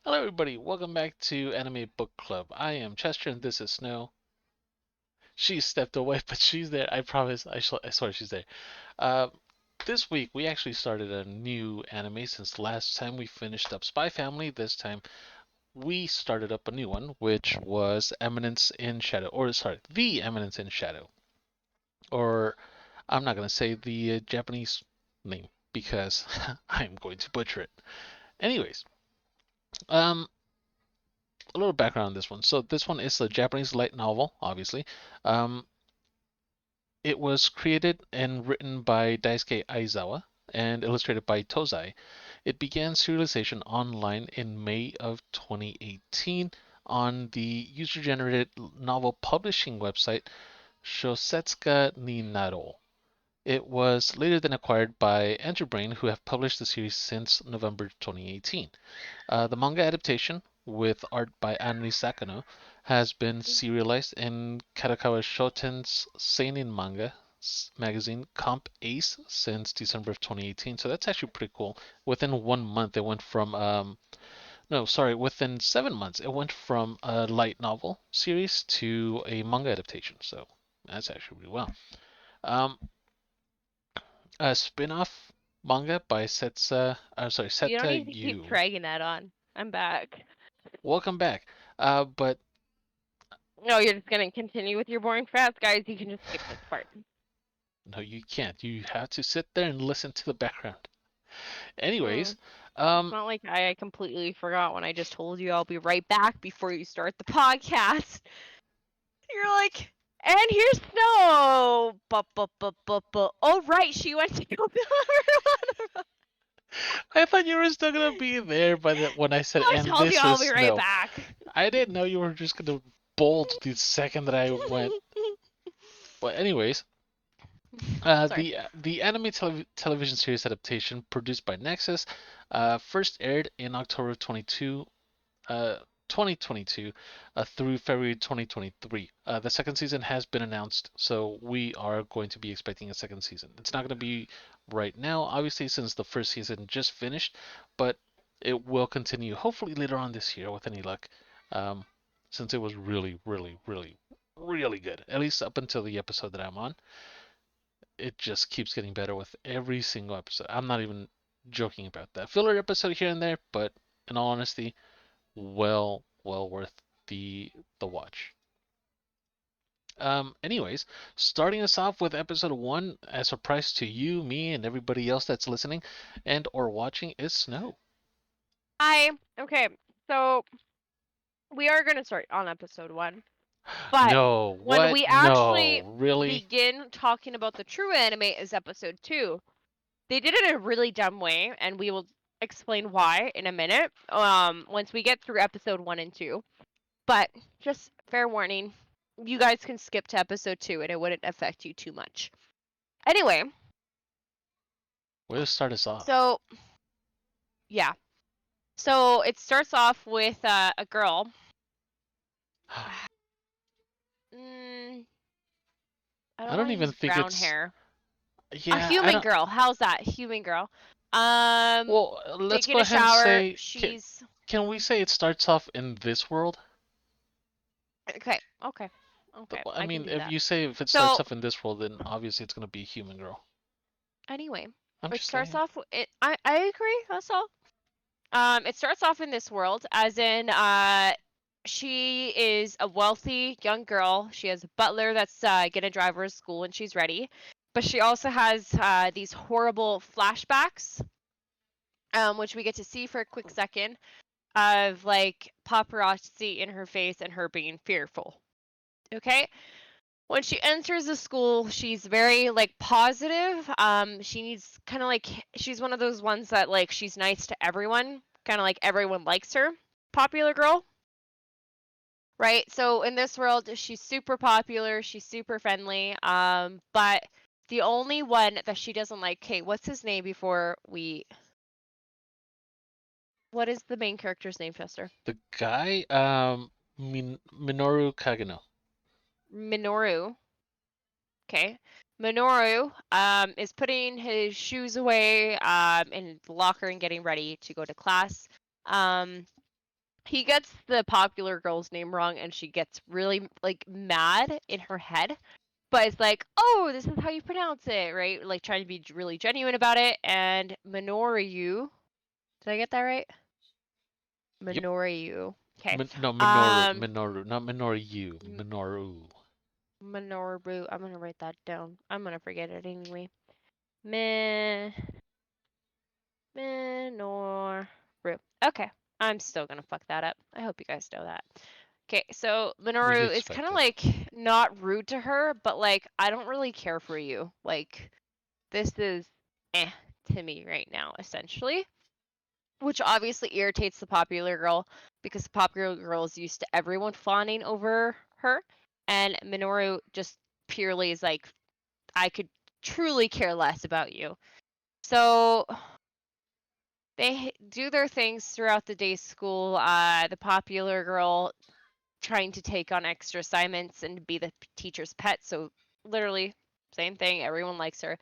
Hello, everybody. Welcome back to Anime Book Club. I am Chester, and this is Snow. She stepped away, but she's there. I promise. I swear she's there. Uh, this week we actually started a new anime since last time we finished up Spy Family. This time we started up a new one, which was Eminence in Shadow, or sorry, The Eminence in Shadow, or I'm not gonna say the Japanese name because I'm going to butcher it. Anyways, um, a little background on this one. So this one is a Japanese light novel, obviously. Um, it was created and written by Daisuke Aizawa and illustrated by Tozai. It began serialization online in May of 2018 on the user-generated novel publishing website Shosetsuka ni Naro. It was later then acquired by Enterbrain, who have published the series since November 2018. The manga adaptation, with art by Anri Sakano, has been serialized in Kadokawa Shoten's seinen manga magazine Comp Ace since December of 2018. So that's actually pretty cool. Within 1 month, it went from no, sorry, within 7 months, it went from a light novel series to a manga adaptation. So that's actually really well. Um, a spin-off manga by You don't Seta need to keep Yu. dragging that on. I'm back. Welcome back. But No, you're just gonna continue with your boring facts, guys. You can just skip this part. no, you can't. You have to sit there and listen to the background. Mm. Anyways, It's um, not like I completely forgot when I just told you I'll be right back before you start the podcast. You're like, and here's Snow. Oh, right, she went to go build I thought you were still gonna be there by when I said, I and told you this I'll is be right snow. back. I didn't know you were just gonna bolt the second that I went. But anyways, Sorry. the anime television series adaptation produced by Nexus first aired in October 2022 through February 2023. The second season has been announced, so we are going to be expecting a second season. It's not going to be right now, obviously, since the first season just finished, but it will continue hopefully later on this year with any luck, um, since it was really, really, really, really good. At least up until the episode that I'm on, it just keeps getting better with every single episode. I'm not even joking about that. Filler episode here and there, but in all honesty, well worth the watch. Anyways, starting us off with episode one, a surprise to you, me, and everybody else that's listening and or watching is Snow. I okay. So we are gonna start on episode one. But No, when what? we No, actually really? begin talking about the true anime is episode 2. They did it in a really dumb way, and we will explain why in a minute. Once we get through episode 1 and 2. But just fair warning, you guys can skip to episode 2 and it wouldn't affect you too much. Anyway, Way to start us off. so yeah. So it starts off with a girl. Mm, I I don't don't want to even use think brown it's. hair. A Yeah, I human don't. girl. How's that? Human girl. Um, Well, let's taking go a ahead and shower. say. She's Can we say it starts off in this world? okay. Okay. Okay. I I can mean, do if that. you say if it starts So off in this world, then obviously it's gonna be a human girl. anyway, I'm it just starts saying. off. I agree. That's all. It starts off in this world, as in she is a wealthy young girl. She has a butler that's gonna drive her to school when she's ready, but she also has these horrible flashbacks, which we get to see for a quick second of like paparazzi in her face and her being fearful. Okay. When she enters the school, she's very like positive. She needs kind of like she's one of those ones that like she's nice to everyone, kind of like everyone likes her. Popular girl, right? So in this world, she's super popular, she's super friendly. But the only one that she doesn't like, okay, what's his name before we what is the main character's name, Chester? The guy, Minoru Kageno. Minoru. Okay. Minoru is putting his shoes away in the locker and getting ready to go to class. Um, he gets the popular girl's name wrong, and she gets really like mad in her head. But it's like, oh, this is how you pronounce it, right? Like trying to be really genuine about it. And Minoru, did I get that right? Yep. Minoru. Okay. No, Um, Not Minoru, Minoru. Minoru. I'm gonna write that down. I'm gonna forget it anyway. Min Minoru. Okay. I'm still gonna fuck that up. I hope you guys know that. Okay, so We Minoru is kind expect of it. like not rude to her, but like I don't really care for you. Like this is eh to me right now, essentially. Which obviously irritates the popular girl because the popular girl is used to everyone fawning over her, and Minoru just purely is like, I could truly care less about you. So they do their things throughout the day school. The popular girl trying to take on extra assignments and be the teacher's pet. So literally, same thing. Everyone likes her.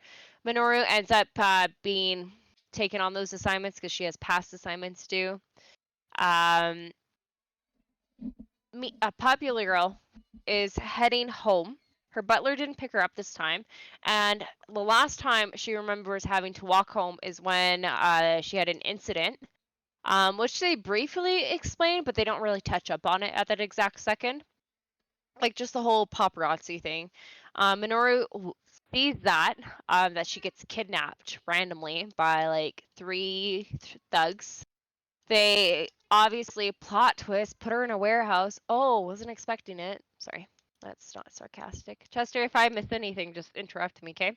Minoru ends up being taken on those assignments because she has past assignments due. Um, a popular girl is heading home. Her butler didn't pick her up this time, and the last time she remembers having to walk home is when she had an incident, which they briefly explain, but they don't really touch up on it at that exact second. Like just the whole paparazzi thing. Minoru sees that she gets kidnapped randomly by like three thugs. They obviously plot twist, put her in a warehouse. Oh, wasn't expecting it. Sorry, that's not sarcastic. Chester, if I miss anything, just interrupt me, okay?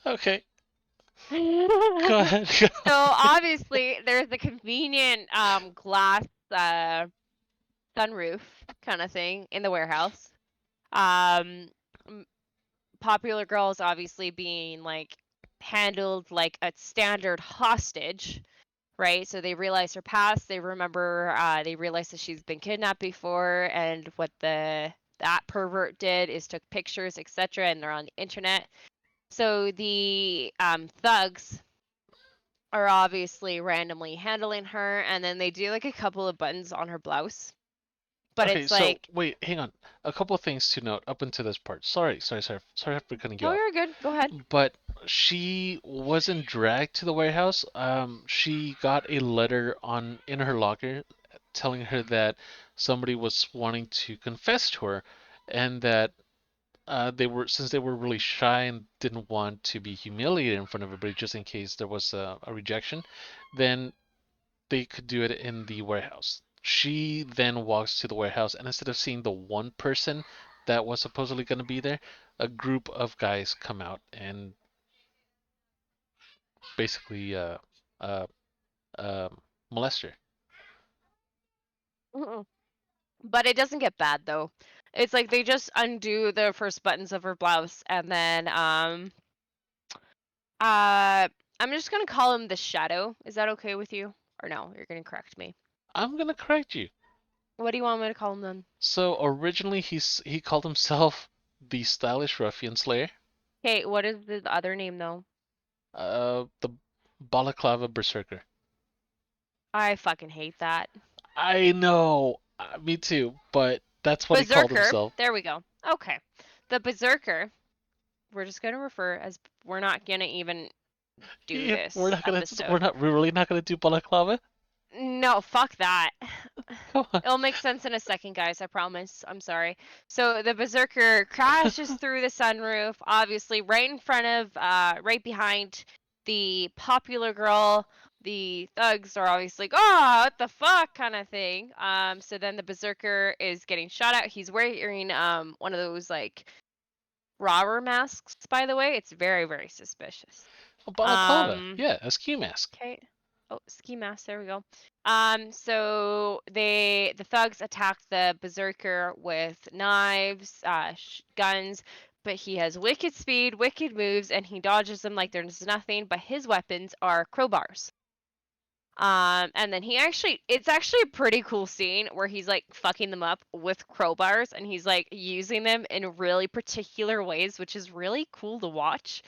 Okay, go ahead. Go So ahead. obviously there's a convenient glass sunroof kind of thing in the warehouse. Um, popular girls obviously being like handled like a standard hostage, right? So they realize her past. They remember. They realize that she's been kidnapped before, and what that pervert did is took pictures, etc., and they're on the internet. So the thugs are obviously randomly handling her, and then they do like a couple of buttons on her blouse. But Okay, it's so like, wait, hang on. A couple of things to note up until this part. Sorry for cutting you no, off. you're good. Go ahead. But she wasn't dragged to the warehouse. She got a letter on in her locker telling her that somebody was wanting to confess to her, and that they were since they were really shy and didn't want to be humiliated in front of everybody, just in case there was a rejection, then they could do it in the warehouse. She then walks to the warehouse, and instead of seeing the one person that was supposedly going to be there, a group of guys come out and basically uh, uh, molest her. Mm-mm. But it doesn't get bad though. It's like they just undo the first buttons of her blouse, and then uh I'm just gonna call him the Shadow. Is that okay with you? Or no, you're gonna correct me. I'm gonna correct you. What do you want me to call him then? So originally he called himself the Stylish Ruffian Slayer, Okay, what is the other name though? the Balaclava Berserker. I fucking hate that. I know, me too, but that's what he called Berserker. himself. There we go. Okay. The Berserker. We're just gonna refer as we're not gonna even do Yeah, this episode. we're really not gonna do Balaclava. No, fuck that. Come on. It'll make sense in a second, guys. I promise. I'm sorry. So the Berserker crashes through the sunroof, obviously right in front of, right behind the popular girl. The thugs are obviously like, oh, what the fuck, kind of thing. So then the Berserker is getting shot at. He's wearing one of those like robber masks. By the way, it's very very suspicious. A balaclava. Um, Yeah, a ski mask. Okay. Oh, ski mask. There we go. So the thugs attack the berserker with knives, guns, but he has wicked speed, wicked moves, and he dodges them like there's nothing. But his weapons are crowbars. And then it's actually a pretty cool scene where he's like fucking them up with crowbars, and he's like using them in really particular ways, which is really cool to watch.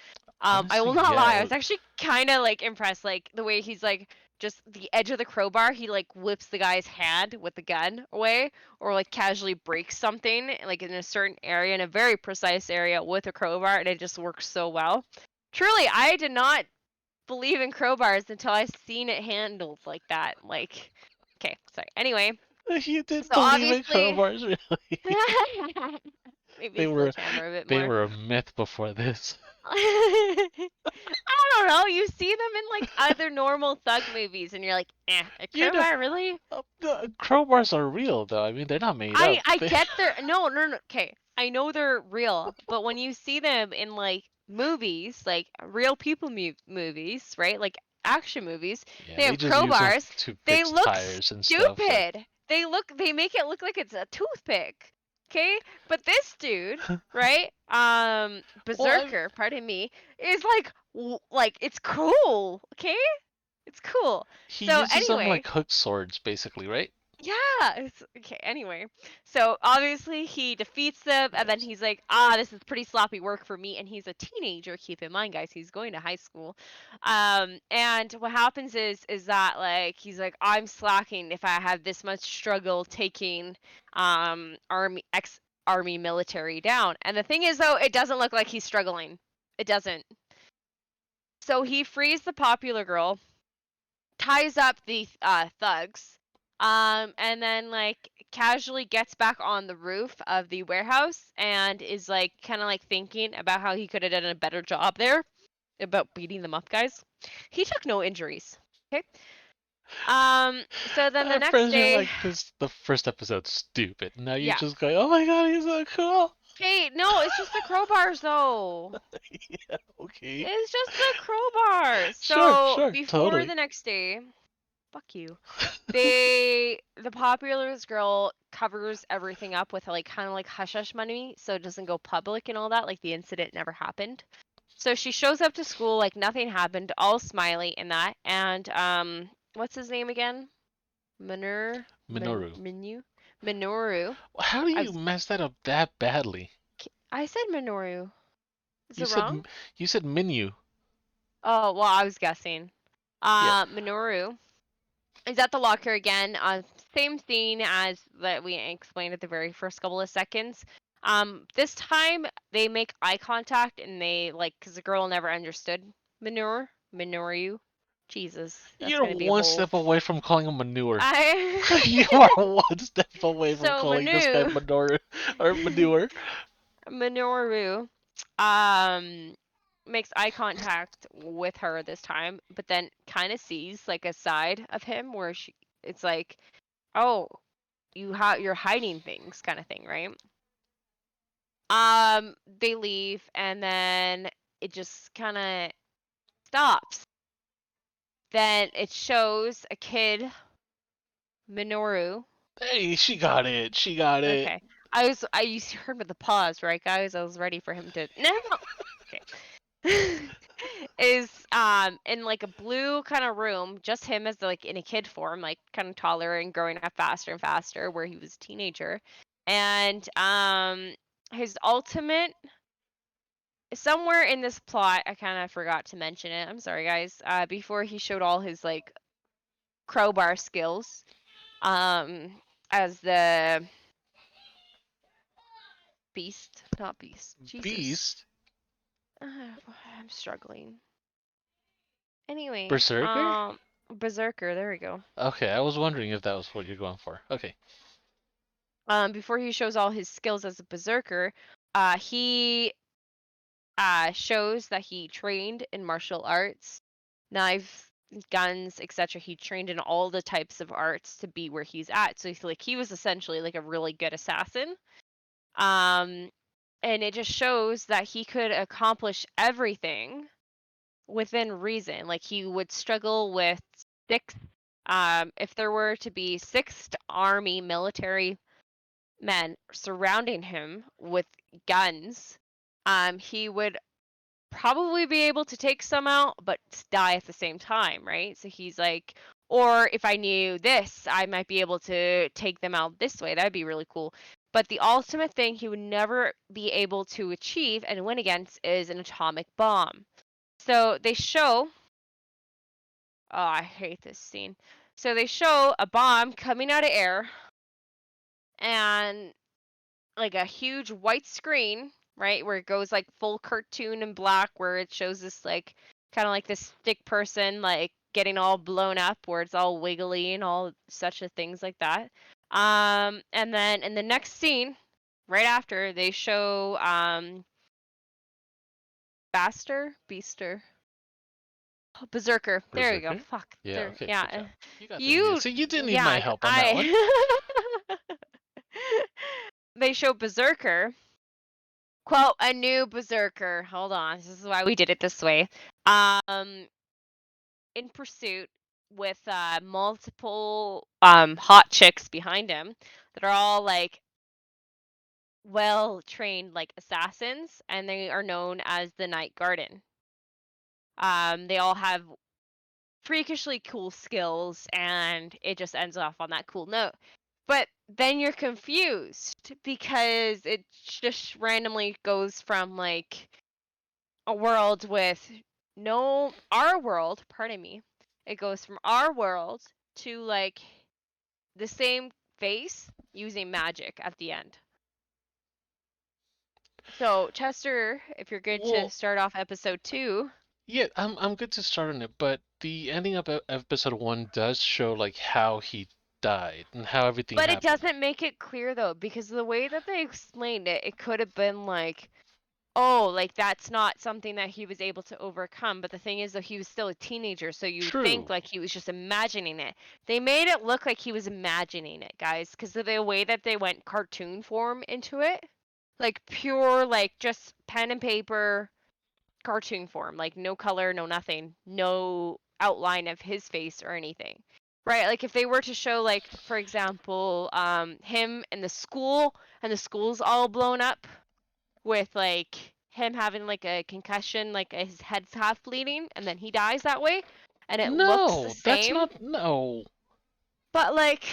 I Honestly, will not yeah. lie, I was actually kind of like impressed, like the way he's like just the edge of the crowbar, he like whips the guy's hand with the gun away, or like casually breaks something like in a certain area, in a very precise area with a crowbar, and it just works so well. Truly, I did not believe in crowbars until I seen it handled like that. Like, okay, sorry. Anyway, You did so believe in obviously, crowbars, really? maybe a They were sledgehammer a bit they more. were a myth before this. I don't know. You see them in like other normal thug movies, and you're like, a You know, crowbar, really? crowbars are real, though. I mean, they're not made up. I get their no. Okay, I know they're real, but when you see them in like movies, like real people movies, right? Like action movies, Yeah, they they have just use them crowbars. to They fix look tires and stuff. Like, stupid. They make it look like it's a toothpick. Okay? But this dude, right? well, Berserker, pardon me, is like like it's cool, okay? It's cool. he So uses them anyway, like hook swords, basically, right? yeah, it's okay. Anyway, so obviously he defeats them, and then he's like, this is pretty sloppy work for me. And he's a teenager. Keep in mind, guys, he's going to high school. And what happens is that like he's like, I'm slacking if I have this much struggle taking army military down. And the thing is, though, it doesn't look like he's struggling. It doesn't. So he frees the popular girl, ties up the thugs, and then like casually gets back on the roof of the warehouse and is like kind of like thinking about how he could have done a better job there about beating them up, guys. He took no injuries. Okay. So then the At next first, you're day, like, this the first episode's stupid. Now you're yeah. just going, oh my god, he's so cool. Okay, no, it's just the crowbars though. Yeah, okay. It's just the crowbars. Sure, So sure, before totally. the next day, fuck you. The popular girl covers everything up with like kind of like hush hush money, so it doesn't go public and all that. Like the incident never happened. So she shows up to school like nothing happened, all smiley and that. And what's his name again? Minoru. Minoru. How do I you was mess that up that badly? I said Minoru. Is You it said wrong? you said menu. Oh well, I was guessing. Yeah. Minoru is at the locker again. Same scene as that we explained at the very first couple of seconds. This time they make eye contact and they like, cause the girl never understood Minoru. Jesus, that's You're gonna be a one whole. step away from calling him manure. You I are one step away from so calling this guy manure or manure. Minoru, um, makes eye contact with her this time, but then kind of sees like a side of him where it's like, oh, you're hiding things kind of thing, right? They leave and then it just kind of stops. Then it shows a kid, Minoru. Hey, she got it. She got it. Okay. You heard with the pause, right, guys? I was ready for him to no. Okay. Is in like a blue kind of room, just him as like in a kid form, like kind of taller and growing up faster and faster, where he was a teenager, and his ultimate somewhere in this plot, I kind of forgot to mention it. I'm sorry, guys. Before he showed all his like crowbar skills, um, as the beast, not beast. Jesus, Beast? I'm struggling. Anyway, Berserker? berserker. There we go. Okay, I was wondering if that was what you're going for. Okay. Before he shows all his skills as a berserker, he shows that he trained in martial arts, knives, guns, etc. He trained in all the types of arts to be where he's at. So he's like he was essentially like a really good assassin. Um, and it just shows that he could accomplish everything within reason. Like he would struggle with six. If there were to be six army military men surrounding him with guns, he would probably be able to take some out, but die at the same time, right? So he's like, or if I knew this, I might be able to take them out this way. That'd be really cool. But the ultimate thing he would never be able to achieve and win against is an atomic bomb. So they show I hate this scene. So they show a bomb coming out of air and like a huge white screen, right, where it goes like full cartoon and black, where it shows this like kind of like this stick person like getting all blown up, where it's all wiggly and all such a things like that. And then in the next scene, right after, they show Beaster, Berserker. There you go. Berserker? Fuck. Yeah, There. okay, Yeah. good job. You got the name. You. See, you didn't need my Yeah. help on that one. I. They show Berserker. Quote, a new Berserker. Hold on. This is why we did it this way. Um, in pursuit with multiple hot chicks behind him that are all like well trained like assassins, and they are known as the Night Garden. They all have freakishly cool skills, and it just ends off on that cool note. But then you're confused because it just randomly goes from like a world with no our world, pardon me. It goes from our world to like the same face using magic at the end. So, Chester, if you're good to Well, start off episode 2, yeah, I'm good to start on it, but the ending of episode one does show like how he died and how everything but it happened. doesn't make it clear though, because the way that they explained it, it could have been like, oh, like that's not something that he was able to overcome. But the thing is, though, he was still a teenager, so you would think True. like he was just imagining it. They made it look like he was imagining it, guys, because of the way that they went cartoon form into it, like pure, like just pen and paper cartoon form, like no color, no nothing, no outline of his face or anything. Right? Like if they were to show like for example, him in the school and the school's all blown up with like him having like a concussion, like his head's half bleeding and then he dies that way and it looks the No, that's same, not. No, but like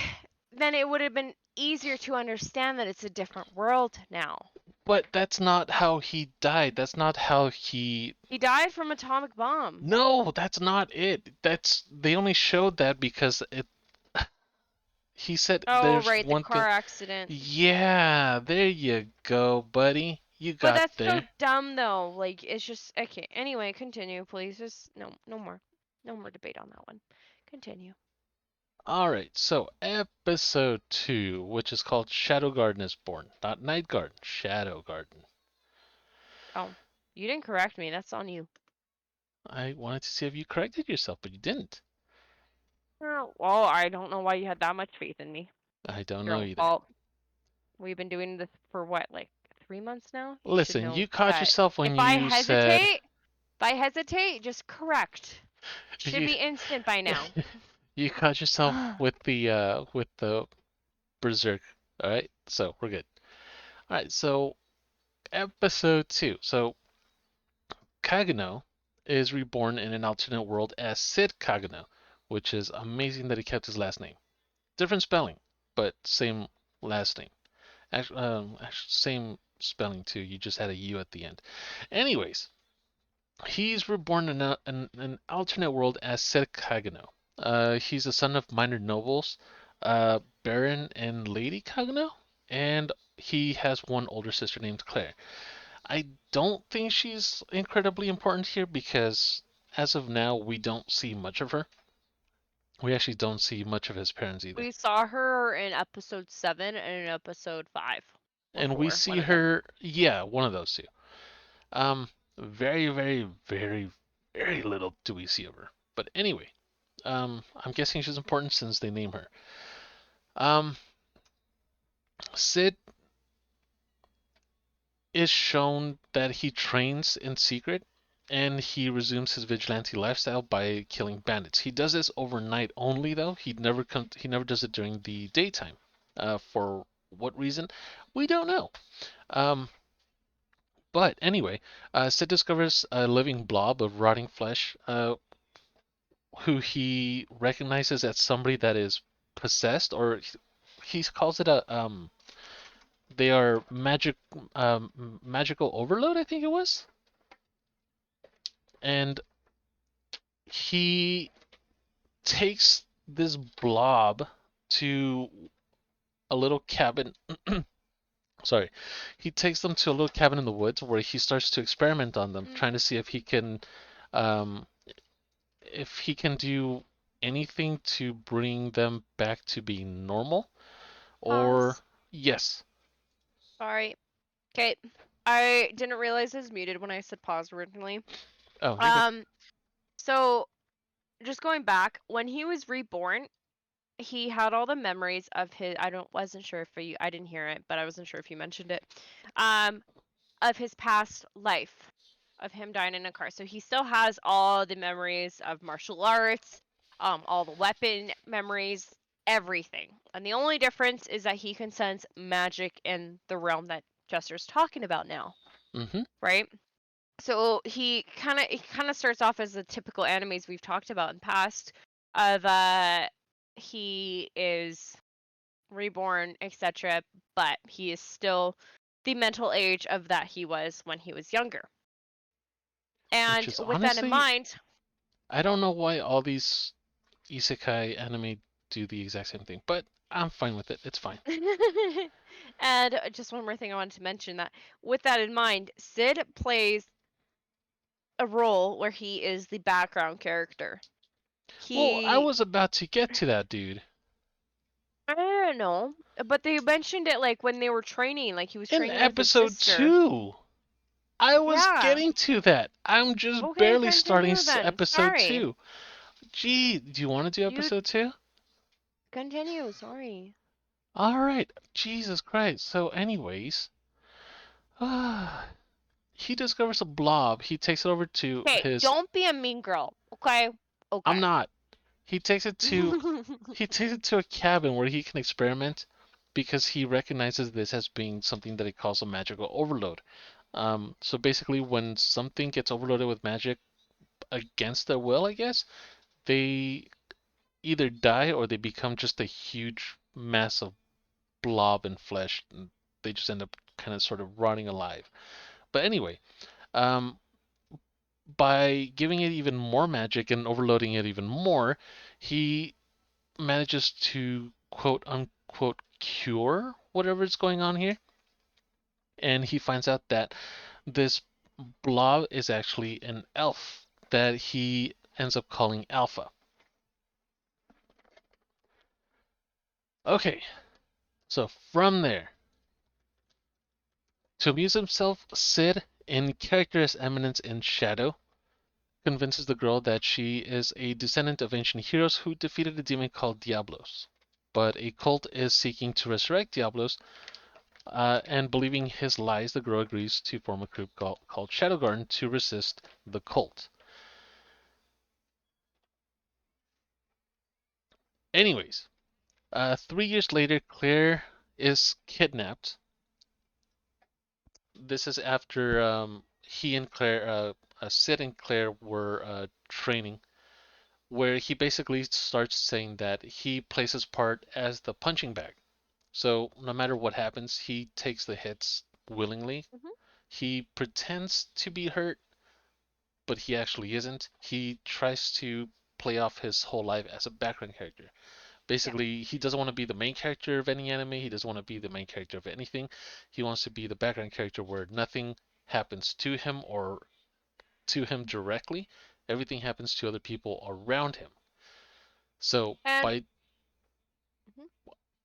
then it would have been easier to understand that it's a different world now. but that's not how he died. That's not how he. He died from atomic bomb. No, that's not it. That's they only showed that because it. He said Oh, there's right, the one thing. car accident. Yeah, there you go, buddy. You But got that's so there. dumb though. Like it's just okay. Anyway, continue, please. Just no more. No more debate on that one. Continue. Alright, so episode 2, which is called Shadow Garden is Born. Not Night Garden, Shadow Garden. Oh, you didn't correct me. That's on you. I wanted to see if you corrected yourself, but you didn't. Oh, well, I don't know why you had that much faith in me. I don't Your know own either. fault. We've been doing this for what, like 3 months now? You should Listen, know you caught that yourself if when I you said hesitate, if I hesitate, just correct. Should you be instant by now. you caught yourself with the Berserk. Alright, so we're good. Alright, so episode 2. So Kagano is reborn in an alternate world as Sid Kagano, which is amazing that he kept his last name. Different spelling, but same last name. Actually, same spelling too. You just had a U at the end. Anyways, he's reborn in an alternate world as Sid Kagano. He's the son of minor nobles, Baron and Lady Kagano, and he has one older sister named Claire. I don't think she's incredibly important here because as of now we don't see much of her. We actually don't see much of his parents either. We saw her in episode 7 and in episode 5 or And we 4, see one of them. her, yeah, one of those two. Um, very, very, very, very little do we see of her. But anyway, I'm guessing she's important since they name her. Um, Sid is shown that he trains in secret and he resumes his vigilante lifestyle by killing bandits. He does this overnight only, though. He never does it during the daytime. For what reason? We don't know. Um, but anyway, Sid discovers a living blob of rotting flesh, who he recognizes as somebody that is possessed, or he calls it a they are magical overload, I think it was, and he takes this blob to a little cabin. Sorry, he takes them to a little cabin in the woods where he starts to experiment on them, Mm, trying to see um, if he can do anything to bring them back to being normal. Or pause. yes. Sorry. Okay. I didn't realize it was muted when I said pause originally. Oh, you're good. Um, so just going back, when he was reborn, he had all the memories of his I don't wasn't sure if you I didn't hear it, but I wasn't sure if you mentioned it. Um, of his past life, of him dying in a car. So he still has all the memories of martial arts, all the weapon memories, everything. And the only difference is that he can sense magic in the realm that Jester's talking about now, Mm-hmm. right? So he kind of starts off as the typical animes we've talked about in past of he is reborn, etc., but he is still the mental age of that he was when he was younger. Which And is with that in honestly, mind, I don't know why all these isekai anime do the exact same thing, but I'm fine with it. It's fine. and just one more thing I wanted to mention that with that in mind, Sid plays a role where he is the background character. Well, I He was about to get to that, dude. I don't know, but they mentioned it like when they were training, like he was In training with his episode sister. 2, I was Yeah. getting to that. I'm just Okay, barely starting continue then. episode Sorry. 2. Gee, do you want to do You episode 2? continue. Sorry. Alright, Jesus Christ. So, anyways, he discovers a blob. He takes it over to Okay, his. don't be a mean girl. Okay. I'm Okay. not. He takes it to he takes it to a cabin where he can experiment because he recognizes this as being something that he calls a magical overload. So basically, when something gets overloaded with magic against their will, I guess, they either die or they become just a huge mass of blob and flesh, and they just end up kind of sort of rotting alive. But anyway, um, by giving it even more magic and overloading it even more, he manages to quote unquote cure whatever is going on here. And he finds out that this blob is actually an elf that he ends up calling Alpha. Okay, so from there, to amuse himself, Sid, in character as Emminence in Shadow, convinces the girl that she is a descendant of ancient heroes who defeated a demon called Diablos. But a cult is seeking to resurrect Diablos, and believing his lies, the girl agrees to form a group called Shadow Garden to resist the cult. Anyways, 3 years later, Claire is kidnapped. This is after he and Claire, Sid and Claire were training, where he basically starts saying that he plays his part as the punching bag. So no matter what happens, he takes the hits willingly. Mhm. He pretends to be hurt, but he actually isn't. He tries to play off his whole life as a background character. Yeah. Basically, he doesn't want to be the main character of any anime. He doesn't want to be the main character of anything. He wants to be the background character where nothing happens to him or to him directly. Everything happens to other people around him. So And mhm.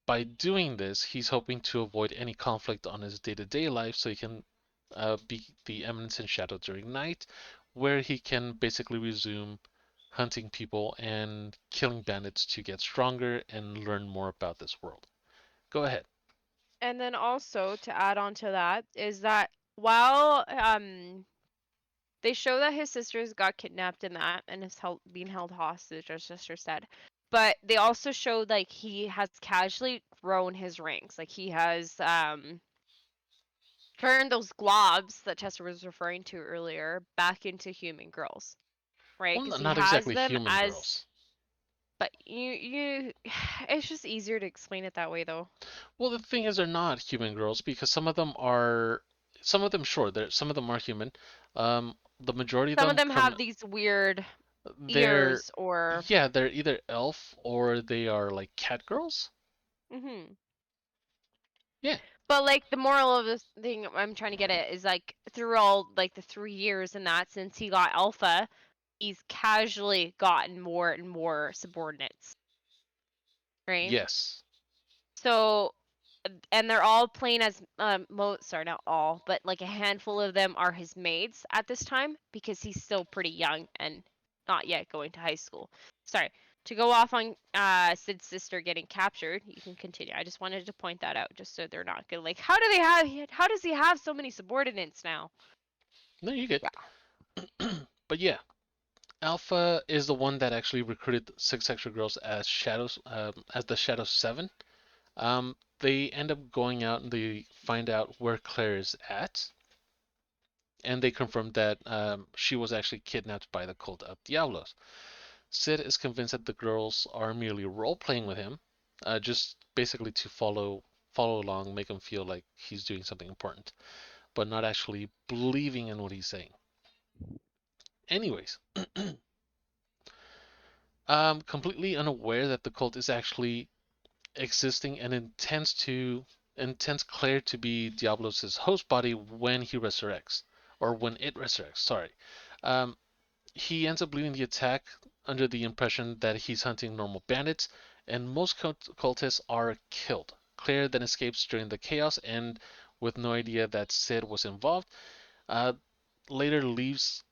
by doing this, he's hoping to avoid any conflict on his day-to-day life, so he can be the Eminence in Shadow during night, where he can basically resume hunting people and killing bandits to get stronger and learn more about this world. Go ahead. And then also to add on to that is that while they show that his sisters got kidnapped in that and is being held hostage, as sister said. But they also showed like he has casually grown his ranks. Like he has turned those globs that Chester was referring to earlier back into human girls, right? Well, Because he not has exactly them human as, girls. but it's just easier to explain it that way though. Well, the thing is, they're not human girls because some of them are. Some of them, sure, some of them are human. The majority of Some of them them come. have these weird. They're ears or. yeah, they're either elf or they are like cat girls. Hmm. Yeah. But like the moral of this thing I'm trying to get at is like through all like the 3 years and that since he got alpha, he's casually gotten more and more subordinates, right? Yes. So and they're all playing as sorry, not all, but like a handful of them are his maids at this time because he's still pretty young and not yet going to high school. Sorry. To go off on Sid's sister getting captured, you can continue. I just wanted to point that out just so they're not gonna like how does he have so many subordinates now? No, you get. Yeah. But yeah, Alpha is the one that actually recruited six extra girls as shadows, as the Shadow Seven. They end up going out and they find out where Claire is at, and they confirm that she was actually kidnapped by the cult of Diablos. Sid is convinced that the girls are merely role playing with him, just basically to follow along, make him feel like he's doing something important, but not actually believing in what he's saying. Anyways, completely unaware that the cult is actually existing and intends Claire to be Diablos' host body when he resurrects, or when it resurrects. Sorry. Um, he ends up leading the attack under the impression that he's hunting normal bandits, and most cultists are killed. Claire then escapes during the chaos and, with no idea that Sid was involved, uh, later leaves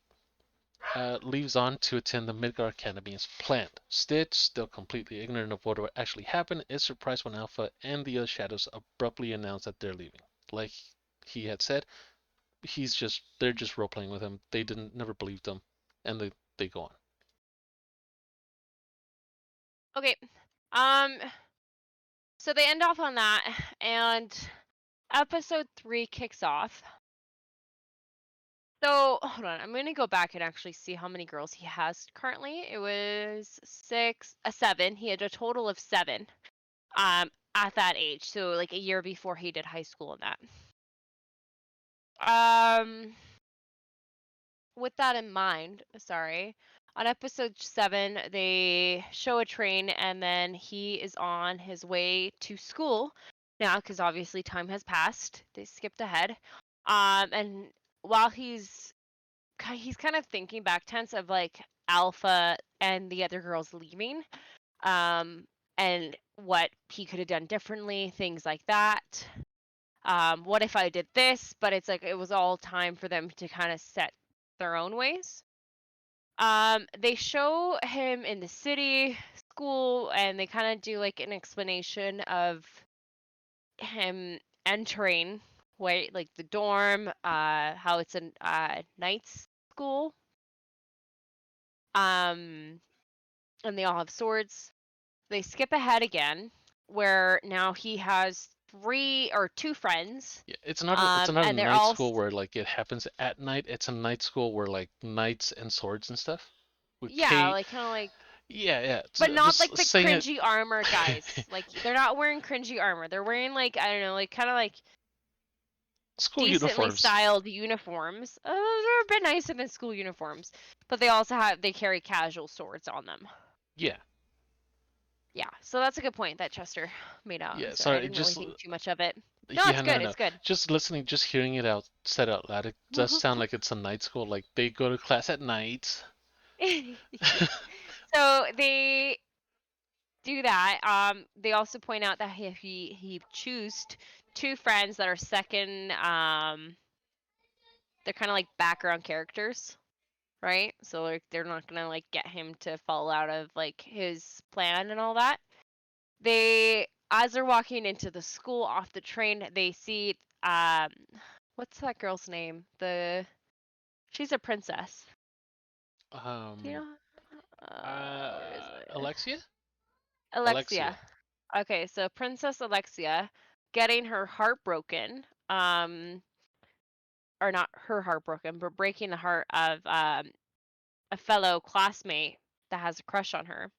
on to attend the Midgar Academy as planned. Stitch, still completely ignorant of what actually happened, is surprised when Alpha and the other Shadows abruptly announce that they're leaving. Like he had said, they're just role playing with him. They didn't never believed him, and they go on. Okay. Um so they end off on that and episode 3 kicks off. So, hold on. I'm going to go back and actually see how many girls he has currently. It was 7. He had a total of 7 at that age. So, like a year before he did high school and that. With that in mind, sorry. On episode 7, they show a train and then he is on his way to school now because obviously time has passed. They skipped ahead. And while he's kind of thinking back tense of like Alpha and the other girls leaving, um, and what he could have done differently, things like that. What if I did this? But it's like it was all time for them to kind of set their own ways. They show him in the city, school, and they kind of do like an explanation of him entering, wait, like the dorm, how it's a night school. Um, and they all have swords. They skip ahead again, where now he has 2 friends. Yeah, it's not a And they're night all school where like it happens at night. It's a night school where like knights and swords and stuff. With yeah, K, like kind of like, yeah, yeah. but not like Just the saying it. cringy armor guys. Like they're not wearing cringy armor. They're wearing like I don't know, like kind of like School decently uniforms. styled uniforms. They're a bit nicer than school uniforms, but they carry casual swords on them. Yeah, Yeah, so that's a good point that Chester made out. I'm yeah. sorry, I Sorry, didn't really just think too much of it. No, it's yeah, no, good. no. It's good. Just listening, just hearing it out said out loud, it does sound like it's a night school. Like they go to class at night. So they do that. They also point out that he choose 2 friends that are second. They're kind of like background characters, right? So like they're not gonna like get him to fall out of like his plan and all that. They as they're walking into the school off the train, they see what's that girl's name? She's a princess. Do you um, know? Where is it? Alexia, Alexia. Alexia. Okay, so Princess Alexia getting her heart broken, or not her heart broken, but breaking the heart of a fellow classmate that has a crush on her.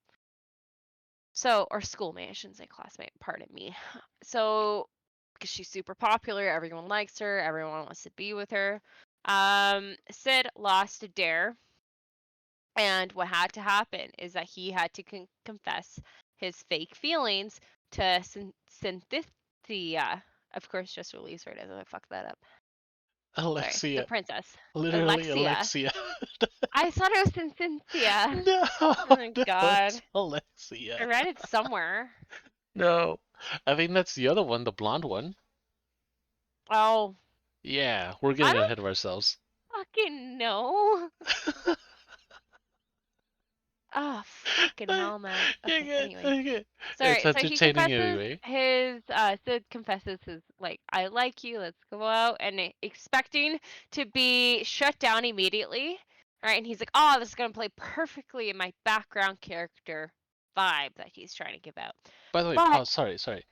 So, or schoolmate, I shouldn't say classmate, pardon me. So, because she's super popular, everyone likes her, everyone wants to be with her. Sid lost a dare And what had to happen is that he had to confess his fake feelings to Cynthia. Of course, just released right as I fucked that up. Sorry, the Alexia. princess. Literally Alexia. Alexia. I thought it was Cynthia. No, Oh my no, it's god. I Alexia. read it somewhere. No. I think that's the other one, the blonde one. Oh, Yeah, we're I getting don't ahead of ourselves. fucking know. Oh, fucking hell, man. Okay, Okay, anyway. okay. It's Sorry, so he entertaining confesses anyway. his Sid confesses his like I like you, let's go out and expecting to be shut down immediately. Right? And he's like, "Oh, this is going to play perfectly in my background character vibe that he's trying to give out." By the way, But pause. Sorry.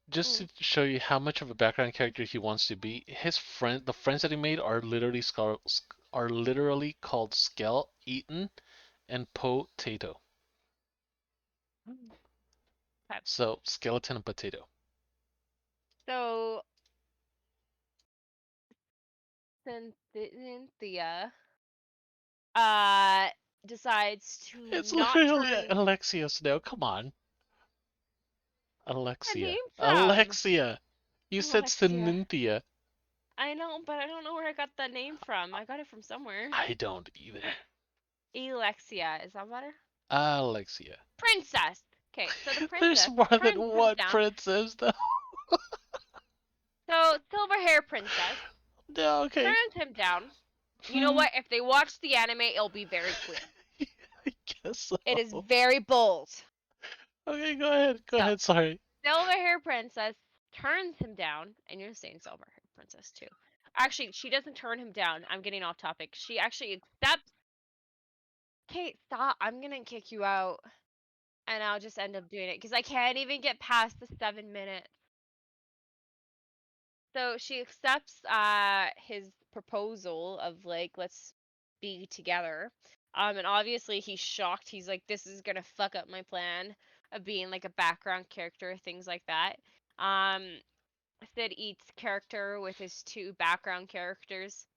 Just mm, to show you how much of a background character he wants to be, the friends that he made are literally called Skell Eaton and Potato. okay. So skeleton and potato. So Cynthia uh decides to It's not literally turn Alexia Snow. Come on, a name Alexia. from Alexia. You said Alexia. Cynthia. I know, but I don't know where I got that name from. I got it from somewhere. I don't either. Alexia, is that better? Alexia. Princess. Okay, so the There's princess more than turns him one down. princess, though. So silver hair princess No, okay. turns him down. You know Hmm. what? If they watch the anime, it'll be very clear. I guess It is so. very bold. Okay, go ahead. Go So ahead. Sorry. silver hair princess turns him down, and you're saying silver hair princess too. Actually, she doesn't turn him down. I'm getting off topic. She actually accepts. Kate, stop! I'm gonna kick you out, and I'll just end up doing it because I can't even get past the 7 minutes. So she accepts his proposal of like let's be together. And obviously he's shocked. He's like, this is gonna fuck up my plan of being like a background character, things like that. Um Sid eats character with his two background characters.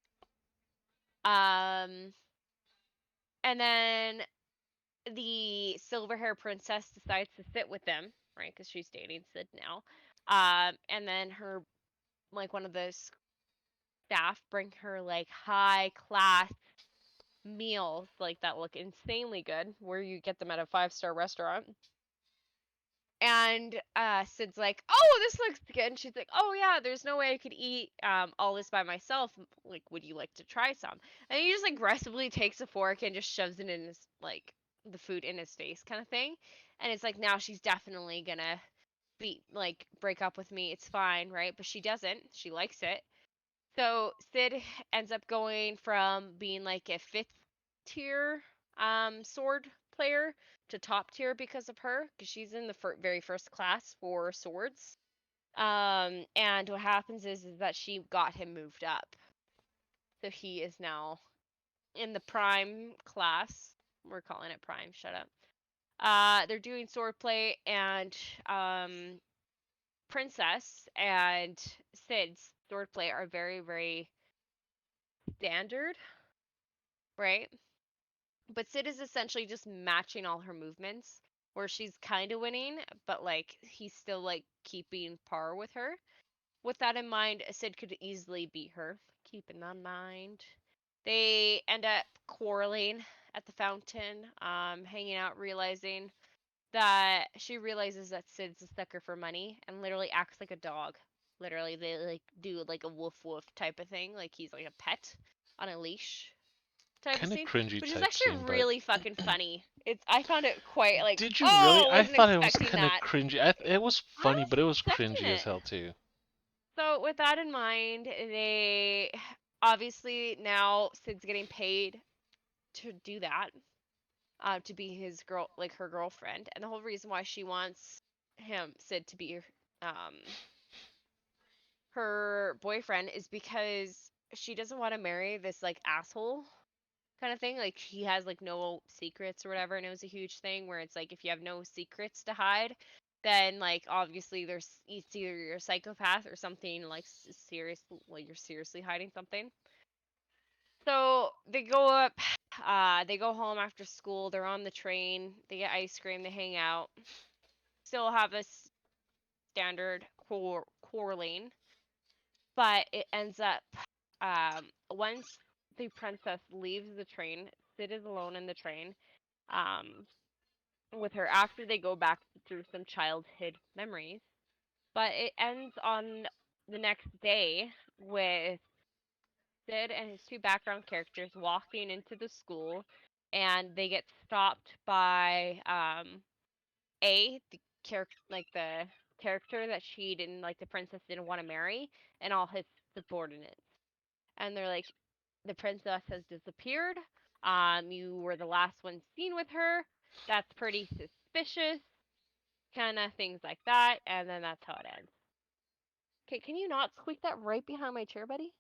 Um and then the silver hair princess decides to sit with them, right? Because she's dating Sid now. And then her like one of the staff bring her like high class meals like that look insanely good where you get them at a 5-star restaurant. And Sid's like, "Oh, this looks good." And she's like, "Oh yeah, there's no way I could eat all this by myself. Like, would you like to try some?" And he just aggressively takes a fork and just shoves it in his like the food in his face kind of thing. And it's like now she's definitely gonna be like break up with me. It's fine, right? But she doesn't. She likes it. So Sid ends up going from being like a fifth tier sword player to top tier because of her, because she's in the very first class for swords. And what happens is that she got him moved up, so he is now in the prime class. We're calling it prime. Shut up. They're doing swordplay, and Princess and Sid's swordplay are very, very standard, right? But Sid is essentially just matching all her movements, where she's kind of winning, but like he's still like keeping par with her. With that in mind, Sid could easily beat her. Keeping that in mind, they end up quarreling at the fountain, hanging out, realizing that she realizes that Sid's a sucker for money and literally acts like a dog. Literally, they like do like a woof woof type of thing, like he's like a pet on a leash type of Kind of scene, cringy which is type actually scene, but really fucking funny. It's I found it quite like, did you really? oh, I wasn't thought it was expecting kind of that. cringy. It was I funny, was but it was expecting cringy as it. hell too. So with that in mind, they obviously now Sid's getting paid to do that, to be his girl, like her girlfriend, and the whole reason why she wants Sid to be um her boyfriend is because she doesn't want to marry this like asshole kind of thing. Like he has like no secrets or whatever, and it was a huge thing where it's like if you have no secrets to hide, then like obviously there's it's either you're a psychopath or something like serious, like you're seriously hiding something. So they go up. They go home after school. They're on the train. They get ice cream. They hang out. Still have a standard quarreling, but it ends up once the princess leaves the train, Sid is alone in the train um, with her after they go back through some childhood memories. But it ends on the next day with Sid and his two background characters walking into the school, and they get stopped by the character, like the character that she didn't like, the princess didn't want to marry, and all his subordinates. And they're like, the princess has disappeared. You were the last one seen with her. That's pretty suspicious. Kind of things like that, and then that's how it ends. Okay, can you not squeak that right behind my chair, buddy?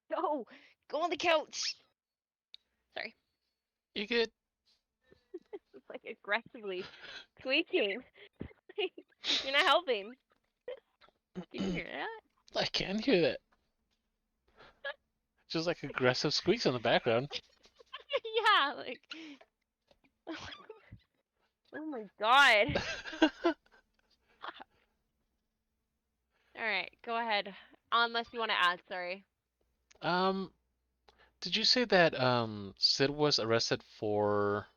Go, go on the couch. Sorry, You good? it's like aggressively squeaking. You're not helping. Can you hear that? I can hear that. Just like aggressive squeaks in the background. Yeah, like oh my god. All right, go ahead. Unless you want to add, sorry. um, did you say that Sid was arrested for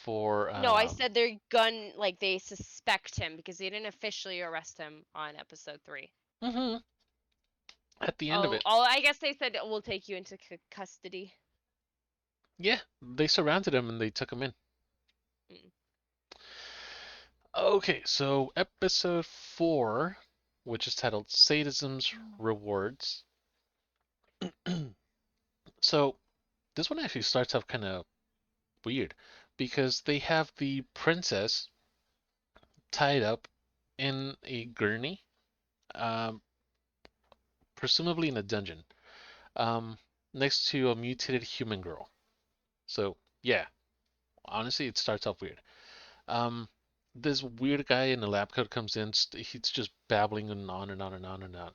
No, I said they're gun like they suspect him because they didn't officially arrest him on episode 3. mhm, at the end of Oh, it? I guess they said we'll take you into custody. Yeah, they surrounded him and they took him in. Mm. Okay, so episode 4, which is titled Sadism's Rewards. So this one actually starts off kind of weird because they have the princess tied up in a gurney, um, presumably in a dungeon, um, next to a mutated human girl. So yeah, honestly, it starts off weird. Um, this weird guy in the lab coat comes in. He's just babbling and on and on and on and on